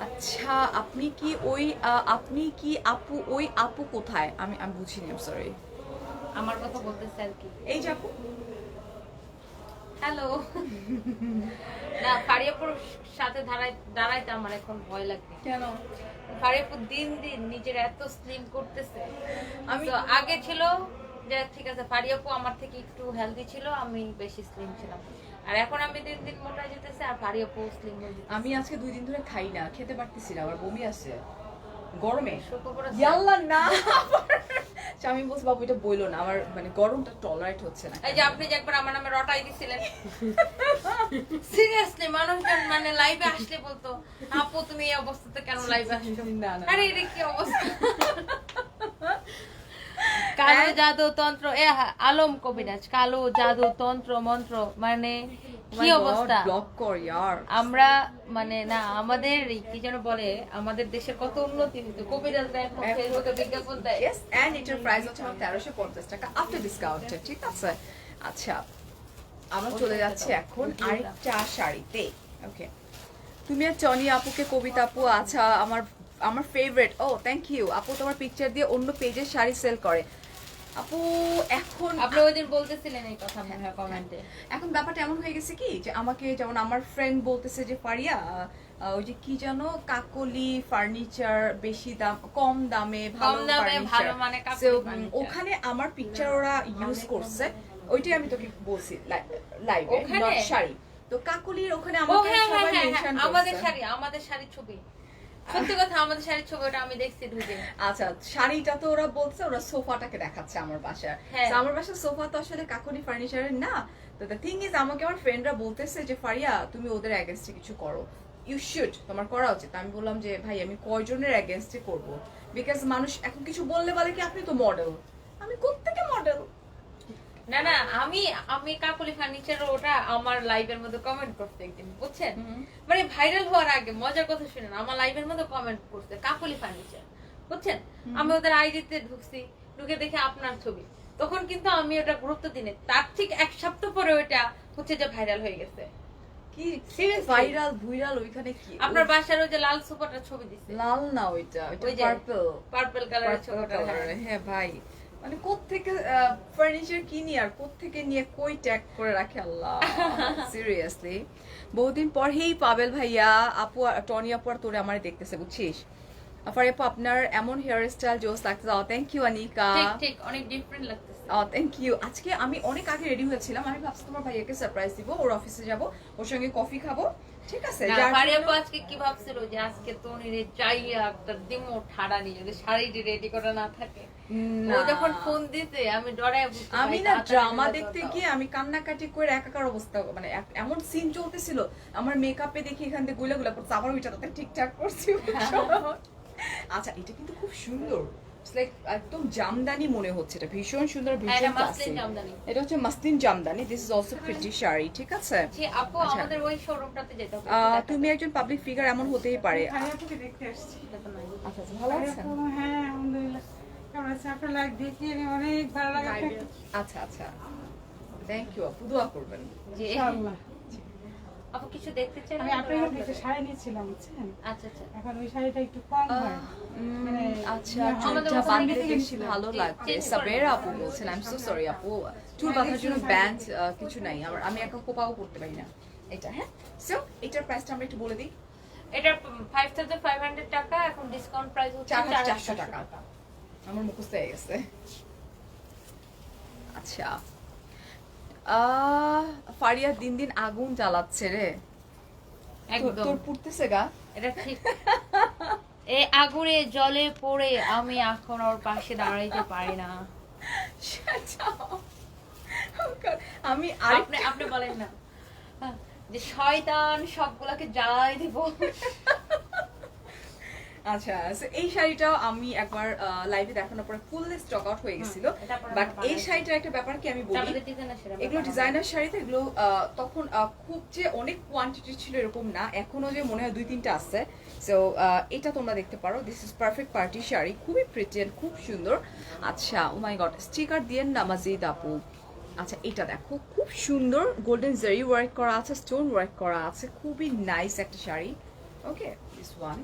আচ্ছা, আপনি কি আপু, ওই আপু কোথায়? আমি বুঝিনি, আই এম সরি। আমার কথা বলতেছে আর কি। এই যে আপু, হ্যালো। না, ফারিয়াপুর সাথে দাঁড়াইতে আমার এখন ভয় লাগবে। কেন? ফারিয়াপুর দিন দিন নিজের এত স্লিম করতেছে। আমি তো আগে ছিল যে ঠিক আছে, ফারিয়াপু আমার থেকে একটু হেলদি ছিল, আমি বেশি স্লিম ছিলাম, আর এখন আমি দিন দিন মোটা যেতেছে, আর ফারিয়াপু স্লিম হয়ে যেতেছে। আমি আজকে 2 দিন ধরে খাই না, খেতে পারতেছি না, আমার বমি আসে গরমে। শুকর ইয়াল্লা না, আমি বলছি বাবু এটা বইলো না, আমার মানে গরমটা টলারেট হচ্ছে না। এই যে আপনি যে একবার আমার নামে রটাই দিছিলেন, সিরিয়াসলি মানুষজন মানে লাইভে আসলে বলতো, আপু তুমি এই অবস্থাতে কেন লাইভে আসছো? না না, আরে এটা কি অবস্থা? কালো জাদু তন্ত্র, আলম কবিরাজ, কালো জাদু তন্ত্র মন্ত্র, মানে কি অবস্থা ব্লক কর ইয়ার আমরা মানে না আমাদের কি যেন বলে আমাদের দেশের কত উন্নতি হতো কবিরাজরা এখন ফেসবুকে বিজ্ঞাপন দেয় ইয়েস এন্ড এটার প্রাইস হচ্ছে আমার 1350 টাকা আফটার ডিসকাউন্ট ঠিক আছে আচ্ছা আমরা চলে যাচ্ছি এখন আরেকটা শাড়িতে ওকে তুমি আর টনি আপুকে কবিতা আপু আচ্ছা আমার ফেভারিট ও থ্যাংক ইউ আপু তোমার পিকচার দিয়ে অন্য পেজের শাড়ি সেল করে আপু এখন আপনি ওই দিন বলতেছিলেন এই কথা মনে হয় কমেন্টে এখন ব্যাপারটা এমন হয়ে গেছে কি যে আমাকে যেমন আমার ফ্রেন্ড বলতেছে যে ফারিয়া ওই যে কি জানো কাকলি ফার্নিচার বেশি দাম কম দামে কম দামে ভালো ফার্নিচার মানে So, কাপড় furniture। ওখানে আমার পিকচার ওরা ইউজ করছে ওইটাই আমি তোকে বলছি লাইভে ওখানে? নট শাড়ি তো কাকলির ওখানে ও আমাকে হ্যাঁ সবাই হ্যাঁ মেনশন হ্যাঁ আমাদের শাড়ির ছবি সত্যি কথা আমাদের শাড়ির ছবি ওটা আমি দেখছি ঢুকে আচ্ছা শাড়িটা তো ওরা বলছে ওরা সোফাটাকে দেখাচ্ছে আমার বাসায় হ্যাঁ। So, আমার বাসার সোফা তো আসলে কাকুলি ফার্নিচারের না তো দ্য থিং ইজ আমাকে আমার ফ্রেন্ডরা বলতেছে যে ফারিয়া তুমি ওদের এগেনস্টে কিছু করো ইউ শুড তোমার করা উচিত আমি বললাম যে ভাই আমি কয়জনের এগেনস্টে করব বিকজ মানুষ এখন কিছু বললে বলে কি আপনি তো মডেল আমি কোত্থেকে মডেল না না আমি কাকুলি ফার্নিচার ওটা আমার লাইভের মধ্যে কমেন্ট করতে একদিন বুঝছেন মানে ভাইরাল হওয়ার আগে মজার কথা শুনেন আমার লাইভের মধ্যে কমেন্ট করতে কাকুলি ফার্নিচার বুঝছেন আমি ওদের আইডিতে ঢুকছি ঢুকে দেখে আপনার ছবি তখন কিন্তু আমি ওটা গুরুত্ব দিনে তার ঠিক এক সপ্তাহ পরে ওটা হচ্ছে যে ভাইরাল হয়ে গেছে কি Seriously? ভাইরাল ভুইরাল ওইখানে কি আপনার বাসার ওই যে লাল সোফাটার ছবি দিছে লাল না ওইটা ওই যে পার্পল পার্পল কালারের ছবিটা হ্যাঁ ভাই মানে কোত্থেকে ফার্নিচার কিনি আর কোত্থেকে নিয়ে কই ট্যাগ করে রাখে আল্লাহ সিরিয়াসলি বহুদিন পর হেই পাবেল ভাইয়া আপু টনি আপু আর তোরে আমারে দেখতেছে বুঝছিস আফার আপু আপনার এমন হেয়ার স্টাইল জোস লাগতেছে থ্যাংক ইউ আনিকা ঠিক ঠিক অনেক ডিফারেন্ট লাগতেছে থ্যাংক ইউ আজকে আমি অনেক আগে রেডি হয়েছিলাম আমি ভাবছি তোমার ভাইয়াকে সারপ্রাইজ দিব ওর অফিসে যাব ওর সঙ্গে কফি খাবো ঠিক আছে না, যার ফারিয়া আপু জন্য- আজকে কি ভাবছিল যে আজকে তো নিরে যাইয়া একটা দিমো ঠাড়া নিয়ে যদি শাড়িটি রেডি করা না থাকে না। ও যখন ফোন দিতে আমি ডরায় বুঝতে আমি ভাই, না তাড়াতাড়ি ড্রামা চলে দেখতে যাও। গিয়ে আমি কান্নাকাটি করে একাকার অবস্থা মানে এমন সিন চলতেছিল আমার মেকআপে দেখি এখান থেকে গুলা গুলা পড়ছে আবার ওইটা তাতে ঠিকঠাক করছি আচ্ছা এটা কিন্তু খুব সুন্দর লাইক একদম জামদানি মনে হচ্ছে এটা ভীষণ সুন্দর হ্যাঁ, ভীষণ এটা ক্লাসি মাসলিন জামদানি। এটা হচ্ছে muslin Jamdani this is also pretty sari ঠিক আছে জি, আপু আচ্ছা। আমাদের ওই শোরুমটাতে যেতে হবে তুমি একজন পাবলিক ফিগার এমন হতেই পারে ভাইয়াপুকে দেখতে আসছি আচ্ছা আচ্ছা, ভালো আছেন ভাইয়াপু, হ্যাঁ আলহামদুলিল্লাহ কেমন আছে আপনার লাইভ দেখি আমি অনেক ভালো লাগে আচ্ছা আচ্ছা থ্যাংক ইউ আপু দোয়া করবেন জি ইনশাআল্লাহ আপু কিছু দেখতে চাই আমি আপনার কাছে একটা শাড়ি নিয়েছিলাম বুঝছেন আচ্ছা আচ্ছা এখন ওই শাড়িটা একটু কম হয় মানে আচ্ছা আমাদের চুলটা ওখানে বাঁধতে থেকে বেশি গেছিলাম। ভালো জি, লাগবে change করে সাবের নিলাম। আপু বলছেন আই এম সো সরি আপু চুল বাঁধার জন্য ব্যান্ড কিছু নাই আমি একা কোপাও করতে পারি না এটা হ্যাঁ সো এটার প্রাইসটা আমরা একটু বলে দিই এটা 5500 টাকা এখন ডিসকাউন্ট প্রাইস হচ্ছে 4400 টাকা আমার মুখস্থ হয়ে গেছে আচ্ছা ফারিয়া দিন দিন আগুন জ্বালাচ্ছে রে একদম তোর পুড়তেছে গা এটা ঠিক এই আগুনে জলে পড়ে আমি এখন ওর পাশে দাঁড়াইতে পারি না Shut up. Oh God, আমি আপনি আপনি বলেন না যে শয়তান সবগুলাকে জ্বালাই দিব আচ্ছা so এই শাড়িটাও আমি একবার লাইভে দেখানোর পরে ফুললি স্টক আউট হয়ে গেছিল এটা পরে বাট আমরা এই বানাই। শাড়িটার একটা ব্যাপার কি আমি বলি আমাদের ডিজাইনার সেরা এগুলো ডিজাইনার শাড়িতে এগুলো তখন খুব যে অনেক কোয়ান্টিটি ছিল এরকম না এখনো যে মনে হয় 2-3টা আছে সো এটা তোমরা দেখতে পারো this is perfect party sari খুবই প্রিটি এন্ড খুব সুন্দর আচ্ছা ও মাই গড স্টিকার দিয়েন না মাজিদ আপু আচ্ছা এটা দেখো খুব সুন্দর গোল্ডেন জারি ওয়ার্ক করা আছে স্টোন ওয়ার্ক করা আছে খুবই নাইস একটা sari okay this one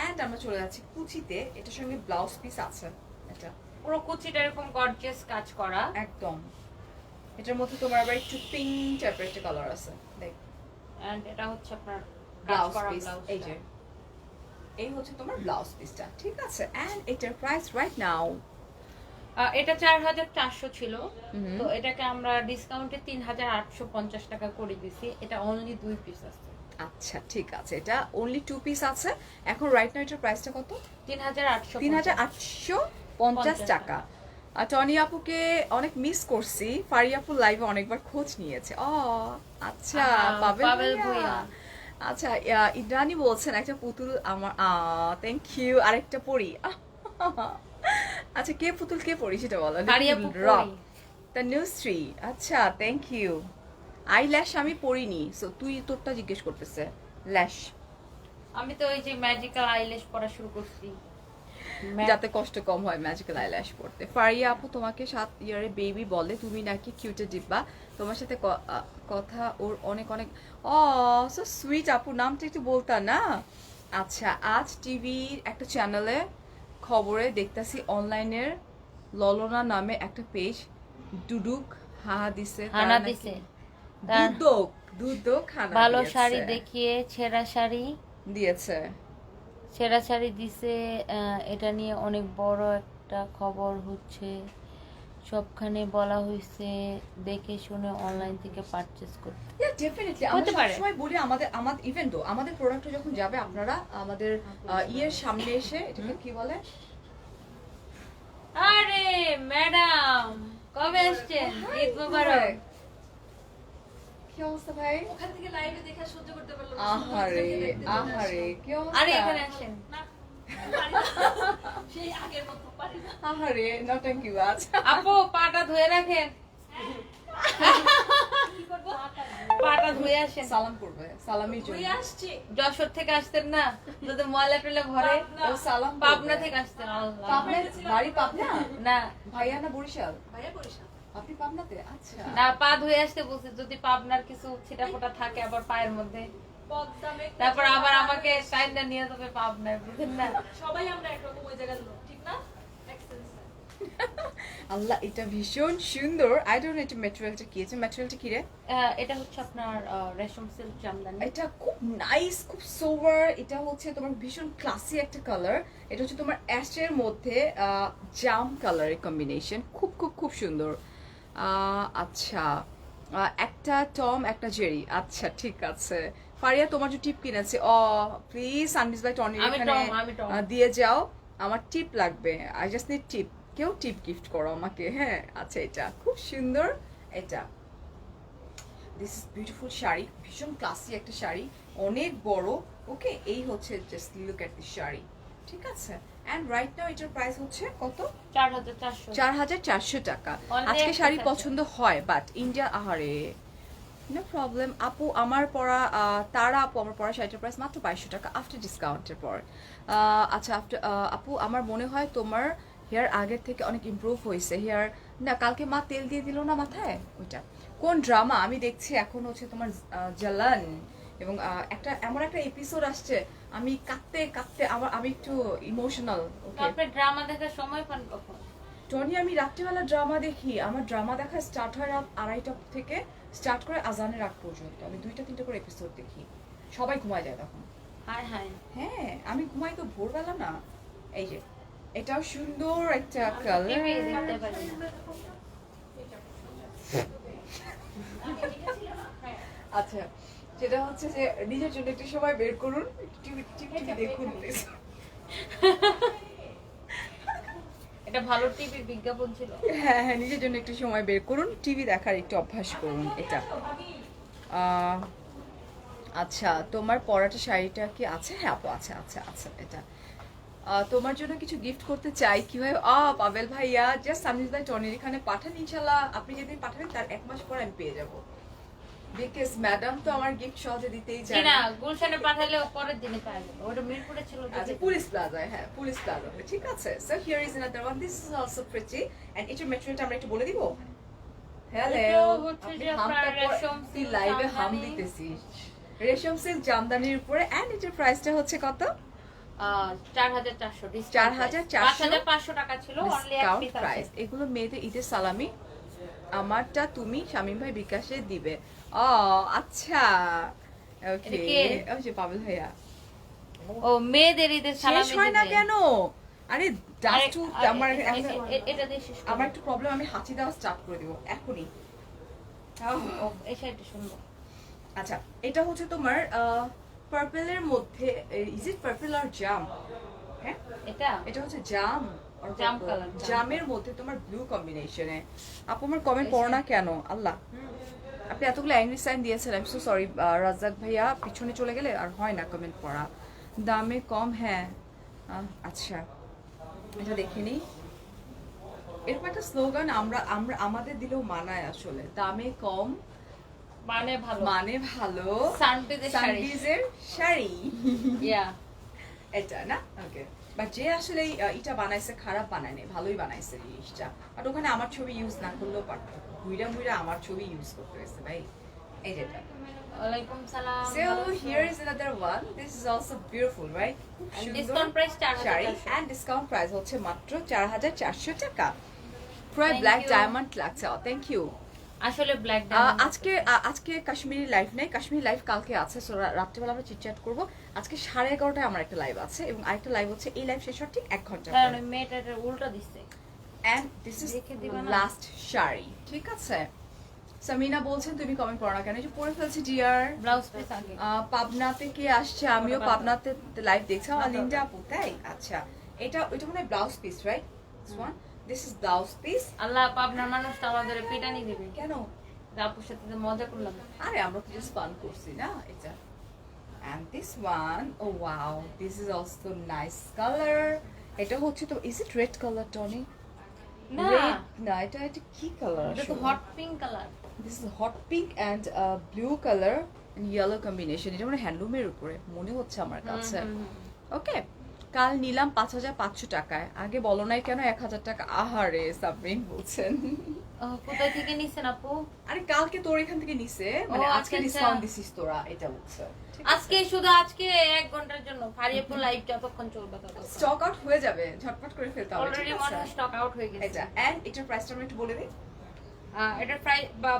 and আমরা চলে যাচ্ছি কুচিতে এটার সঙ্গে ব্লাউজ পিস আছে এটা পুরো কুচিটা এরকম গর্জিয়াস কাজ করা একদম এটার মধ্যে তোমার আবার একটু পিঙ্ক টাইপের একটা কালার আছে দেখ এন্ড এটা হচ্ছে আপনার কাজ ব্লাউজ করা পিস ব্লাউজ এই যে এই হচ্ছে তোমার ব্লাউজ পিসটা ঠিক আছে এন্ড এটার প্রাইস রাইট নাও এটা 4400 ছিল হুম। তো এটাকে আমরা ডিসকাউন্টে 3850 টাকা করে দিছি এটা অনলি 2 পিস আছে আচ্ছা ঠিক আছে এটা অনলি 2 পিস আছে এখন রাইট নাও এটার প্রাইসটা কত 3850 3850 টাকা আর টনি আপুকে অনেক মিস করছি ফারি আপু লাইভে অনেকবার খোঁজ নিয়েছে আচ্ছা পাবেল পাবেল ভুঁইয়া। ভুঁইয়া আচ্ছা ইন্দ্রাণী বলছেন একটা পুতুল আমার থ্যাংক ইউ আরেকটা পড়ি আচ্ছা কে পুতুল কে পড়ি সেটা বলো ফারিয়া আপু রক পড়ি। দ্য নিউজ ট্রি আচ্ছা থ্যাংক ইউ আই ল্যাশ আমি পরিনি, সো তুই তোরটা জিজ্ঞেস করতেছে ল্যাশ, আমি তো ওই যে ম্যাজিক্যাল আইল্যাশ পড়া শুরু করছি। যাতে কষ্ট কম হয় ম্যাজিক্যাল আইল্যাশ পড়তে। ফারিয়া আপু তোমাকে 7 ইয়ারে বেবি বলে, তুমি নাকি কিউটে ডিব্বা, তোমার সাথে কথা ওর অনেক অনেক। ও সো সুইট আপু, নামটা একটু বলতা না। আচ্ছা, আজ টিভির একটা চ্যানেলে খবরে দেখতাছি অনলাইনের ললনা নামে একটা পেজ দুদুক হাহা দিছে, তার হানা নাকি- দিছে তার দুদক হানা ভালো দিয়েছে। শাড়ি দেখিয়ে ছেঁড়া শাড়ি দিয়েছে। দিছে। এটা নিয়ে অনেক বড় একটা খবর হচ্ছে, সবখানে বলা হয়েছে দেখে শুনে অনলাইন থেকে পারচেজ করতে। ডেফিনেটলি হতে আমরা পারে। সবসময় বলি আমাদের ইভেন তো আমাদের প্রোডাক্ট যখন যাবে আপনারা আমাদের ইয়ের সামনে এসে এটাকে কি বলে, আরে ম্যাডাম কবে আসছেন? ঈদ মোবারক। কি অবস্থা ভাই? ওখান থেকে লাইভে দেখা সহ্য করতে পারলাম না। আহারে আহারে কি অবস্থা? আরে এখানে আসেন। না, পারি না। সেই আগের মতো পারি না। আহারে নটঙ্কি বাজ। আপু পাটা ধুয়ে রাখেন, কি করবো? পাটা ধুয়ে আসেন। সালাম করবে, সালামি ঘুরে জন্য। আসছি। যশোর থেকে আসতেন না, যদি ময়লা টয়লা ঘরে। ও সালাম পাবনা থেকে আসতেন। আল্লাহ। পাবনা, বাড়ি পাবনা? না ভাইয়া না বরিশাল? ভাইয়া বরিশাল। আপনি পাবনাতে? আচ্ছা। না, পা ধুয়ে আসতে বলছে, যদি পাবনার কিছু ছিটাফোটা থাকে আবার পায়ের মধ্যে, পদ্মা মেঘনা তারপর আবার চড়া আমাকে টাইমটা নিয়ে যাবে পাবনায়, বুঝেন না? সবাই আমরা একরকম ওই জায়গার লোক, ঠিক না? Make sense না? আল্লাহ, এটা ভীষণ সুন্দর। আই ডোন্ট নো এটা ম্যাটেরিয়ালটা কি আছে, ম্যাটেরিয়ালটা কি রে? এটা হচ্ছে আপনার রেশম সিল্ক জামদানি। এটা খুব নাইস, খুব সোভার। এটা হচ্ছে তোমার ভীষণ ক্লাসি একটা কালার। এটা হচ্ছে তোমার অ্যাশের মধ্যে জাম কালারের কম্বিনেশন, খুব খুব খুব সুন্দর। আচ্ছা, একটা টম একটা জেরি। আচ্ছা ঠিক আছে। ফারিয়া তোমার যে টিপ কিনেছে, প্লিজ সানবিজ বাই টনি আমি এখানে টম, আমি টম। দিয়ে যাও, আমার টিপ লাগবে। আই জাস্ট নিড টিপ, কেউ টিপ গিফট করো আমাকে। হ্যাঁ আচ্ছা, এটা খুব সুন্দর। এটা দিস ইজ বিউটিফুল শাড়ি, ভীষণ ক্লাসি একটা শাড়ি, অনেক বড়। ওকে, এই হচ্ছে just look at this sari, ঠিক আছে। এন্ড রাইট নাও এটার প্রাইস হচ্ছে কত? 4400। 4400 টাকা। অনেক আজকে শাড়ি expensive। পছন্দ হয়, বাট ইন্ডিয়া, আহারে নো প্রবলেম। আপু আমার পরা তারা আপু আমার পরা শাড়িটার প্রাইস মাত্র 2200 টাকা আফটার ডিসকাউন্টের পর। আচ্ছা আফটার আপু আমার মনে হয় তোমার হেয়ার আগের থেকে অনেক ইমপ্রুভ হয়েছে। হেয়ার না, কালকে মা তেল দিয়ে দিল না মাথায়, ওইটা কোন ড্রামা আমি দেখছি এখন হচ্ছে তোমার জালান, এবং একটা এমন একটা এপিসোড আসছে আমি কাঁদতে কাঁদতে আমি একটু ইমোশনাল। তো ওকে আপনি ড্রামা দেখার সময় পান কখন? টনি, আমি রাত্রিবেলা ড্রামা দেখি। আমার ড্রামা দেখা স্টার্ট হয় রাত 2:30টা থেকে, স্টার্ট করে আজানের আগ পর্যন্ত। আমি 2-3টা করে এপিসোড দেখি, সবাই ঘুমায় যায় তখন। হায় হায়। হ্যাঁ আমি ঘুমাই তো ভোরবেলা না। এই যে এটাও সুন্দর একটা টিভি কালার। দেখতে পারি না। আচ্ছা, সেটা হচ্ছে যে নিজের জন্য একটু সময় বের করুন, টিভি দেখুন please। এটা ভালো টিভি বিজ্ঞাপন ছিল। হ্যাঁ হ্যাঁ, নিজের জন্য একটু সময় বের করুন, টিভি দেখার একটু অভ্যাস করুন। এটা আচ্ছা, তোমার পরাটা শাড়িটা কি আছে? হ্যাঁ আপু আছে, আচ্ছা আচ্ছা। এটা তোমার জন্য কিছু গিফট করতে চাই, কিভাবে? পাবেল ভাইয়া জাস্ট সানভিজ বাই টনির এখানে পাঠান, ইনশাল্লাহ আপনি যেদিন পাঠাবেন তার 1 মাস পর আমি পেয়ে যাবো, বিকজ ম্যাডাম তো আমার গিফট সহজে দিতেই জি চায় না, না। গুলশানে পাঠালে পরের দিনে পাওয়া যাবে। ওটা মিরপুরে ছিল তো। আচ্ছা, পুলিশ প্লাজায়, হ্যাঁ পুলিশ প্লাজাতে, ঠিক আছে। So here is another one, this is also pretty. And এটার ম্যাটেরিয়ালটা আমরা একটু বলে দিব। হ্যালো, এটাও হচ্ছে আপনি যে আপনার রেশম তুই সিল্ক লাইভে হাম জামদানি। দিতেছিস রেশম সিল্ক জামদানির উপরে। এন্ড এটার প্রাইসটা হচ্ছে কত? 4400 4400 5500 টাকা ছিল, অনলি এক ডিসকাউন্ট পিস আছে। প্রাইস। এগুলো মেয়েদের ঈদের সালামি, আমারটা তুমি শামীম ভাই বিকাশে দিবে। আচ্ছা ওকে। এটা কে? ওই যে পাবেল ভাইয়া। ও মেয়েদের ঈদের শেষ সালামি হয় না দিবে। কেন? আরে ডাস্টু আমার এটা দিয়ে শেষ আমার একটু প্রবলেম, আমি হাঁচি দেওয়া স্টার্ট করে দিব এখনই। ও এই সাইডটা শুনবো। আচ্ছা, এটা হচ্ছে তোমার পার্পলের মধ্যে, ইজ ইট পার্পল আর জাম? হ্যাঁ এটা হচ্ছে জাম, জাম কালার, জাম জামের মধ্যে তোমার ব্লু কম্বিনেশনে। আপু আমার কমেন্ট পড়ো না কেন? আল্লাহ, আপনি এতগুলো অ্যাংরি সাইন দিয়েছেন, I am so sorry. Razzak ভাইয়া পিছনে চলে গেলে আর হয় না কমেন্ট পড়া। দামে কম, হ্যাঁ আচ্ছা এটা দেখে নিই। এরকম একটা স্লোগান আমরা আমরা আমাদের দিলেও মানায় আসলে, দামে কম মানে ভালো মানে ভালো সানবিজের শাড়ি সানবিজের শাড়ি ইয়া এটা না ওকে বাট যে আসলে এটা বানাইছে খারাপ বানায়নি ভালোই বানাইছে জিনিসটা বাট ওখানে আমার ছবি ইউজ না করলেও পারতো ঘুরা ঘুরা আমার ছবি ইউজ করতে হয়েছে ভাই এই যেটা ওয়ালাইকুম সালাম so here is another one this is also beautiful right discount price sari 4000 and discount price হচ্ছে মাত্র 4400 টাকা পুরো Thank ব্ল্যাক you. ডায়মন্ড লাগছে থ্যাংক ইউ আসলে ব্ল্যাক আজকে কাশ্মীরি লাইভ নেই কাশ্মীরি লাইভ কালকে আছে সো রাত্রিবেলা আমরা চিটচ্যাট করব আজকে 11:30টায় আমার একটা লাইভ আছে এবং আরেকটা লাইভ হচ্ছে এই লাইভ শেষ হওয়ার ঠিক 1 ঘন্টা পর কারণ মেয়েটা এটা উল্টা দিচ্ছে এন্ড দিস ইজ দেখে দিবা না? লাস্ট শাড়ি ঠিক আছে সামিনা বলছেন তুমি কমেন্ট করো না কেন এই যে পরে ফেলছি ডিয়ার ব্লাউজ পিস আগে পাবনা থেকে আসছে আমিও পাবনাতে লাইভ দেখছি আর লিন্ডা আপু তাই আচ্ছা এটা মানে blouse piece right this one this is blouse piece আল্লাহ পাবনার মানুষ তো আমাদের পিটানি দিবে কেন আপুর সাথে তো মজা করলাম আরে আমরা তো জাস্ট ফান করছি না এটা and this one oh wow this is also nice color এটা হচ্ছে তো is it red color Tony না red না এটা কি কালার এটা তো hot pink colour this is hot pink and blue color and yellow combination এটা মানে হ্যান্ডলুমের উপরে মনে হচ্ছে আমার কাছে ওকে কাল নিলাম 5500 টাকায় আগে বলো নাই কেন 1000 টাকা আহারে সাবরিন বলছেন কোথায় থেকে নিছেন আপু আরে কালকে তোর এখান থেকে নিছে মানে আচ্ছা, আজকে আচ্ছা। ডিসকাউন্ট দিছিস তোরা এটা বলছে আজকে শুধু আজকে 1 ঘন্টার জন্য ফারিয়াপুর লাইভ যতক্ষণ চলবে ততক্ষণ স্টক আউট হয়ে যাবে ঝটপট করে ফেলতে হবে অলরেডি ঠিক মনে আছে স্টক আউট হয়ে গেছে এটা এন্ড এটার প্রাইসটা আমি একটু বলে দিই এটার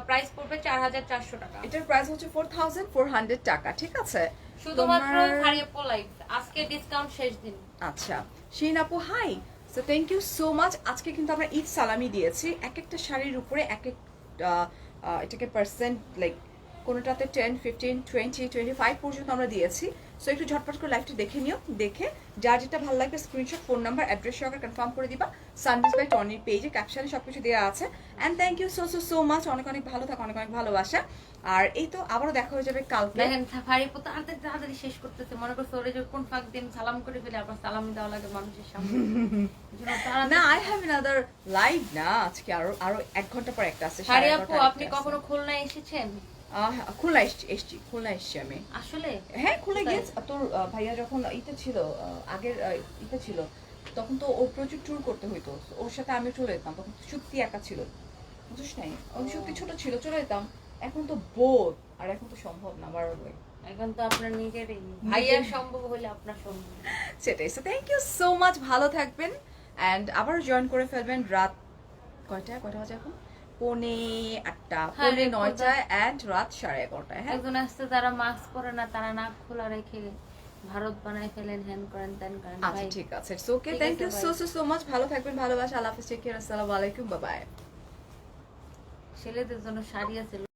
প্রাইস পড়বে 4400 টাকা এটার প্রাইস হচ্ছে 4400 টাকা ঠিক আছে শুধুমাত্র তোমার- ফারিয়াপুর লাইভ আজকে ডিসকাউন্ট শেষ দিন আচ্ছা শিন আপু hi so thank you so much আজকে কিন্তু আমরা ঈদ সালামি দিয়েছি এক একটা শাড়ির উপরে এক এক এটাকে পার্সেন্ট লাইক কোনোটাতে 10 15 20 25 পর্যন্ত আমরা দিয়েছি সো একটু ঝটপট করে লাইভটা দেখে নিও দেখে যার যেটা ভালো লাগবে স্ক্রিনশট ফোন নাম্বার অ্যাড্রেস সহকারে কনফার্ম করে দিবা সানবিজ বাই টনির পেজে ক্যাপশনে সবকিছু দেওয়া আছে and thank you so much অনেক অনেক ভালো থাকো অনেক অনেক ভালোবাসা আর এই তো আবারও দেখা হয়ে যাবে কালকে দেখেন ফারিয়াপুর তাড়াতাড়ি তাড়াতাড়ি শেষ করতেছে মনে করছে ওরে যে কোন ফাঁক দিন সালাম করে ফেলে আবার সালাম দেওয়া লাগে মানুষের সামনে এজন্য তাড়াতাড়ি- না আই হ্যাভ অ্যানাদার লাইভ না আজকে আরো 1 ঘন্টা পর একটা আছে ফারিয়াপু 11:30 আপনি একটা কখনো আছে। খুলনায় এসেছেন খুলনা খুলনা এসছি আমি আসলে হ্যাঁ খুলনা কোথায়? গিয়েছি তোর ভাইয়া যখন ইতে ছিল আগের ইতে ছিল তখন তো ওর প্রচুর ট্যুর করতে হইতো ওর সাথে আমি চলে যেতাম তখন সত্যি একা ছিল বুঝিস নাই ওই সত্যি ছোট ছিল চলে যেতাম এখন তো বোধ আর এখন তো সম্ভব না বারবার এখন তো আপনার নিজেরই ভাইয়া সম্ভব হলে আপনার সম্ভব সেটাই so thank you so much ভালো থাকবেন অ্যান্ড আবার জয়েন করে ফেলবেন রাত কয়টা বাজে এখন 8:45 হ্যাঁ, 9:30 অ্যান্ড রাত 11:30 হ্যাঁ একজন আসতে তারা মাস্ক পরে না তারা নাক খোলা রেখে ভারত বানাই ফেলেন হ্যান করেন ত্যান করেন আচ্ছা ভাই ঠিক আছে ওকে ঠিক থ্যাংক আছে, ইউ bye. সো মাচ ভালো থাকবেন ভালোবাসা আল্লাহ হাফেজ টেক কেয়ার আসসালামু আলাইকুম বাই বাই ছেলেদের জন্য শাড়ি আছে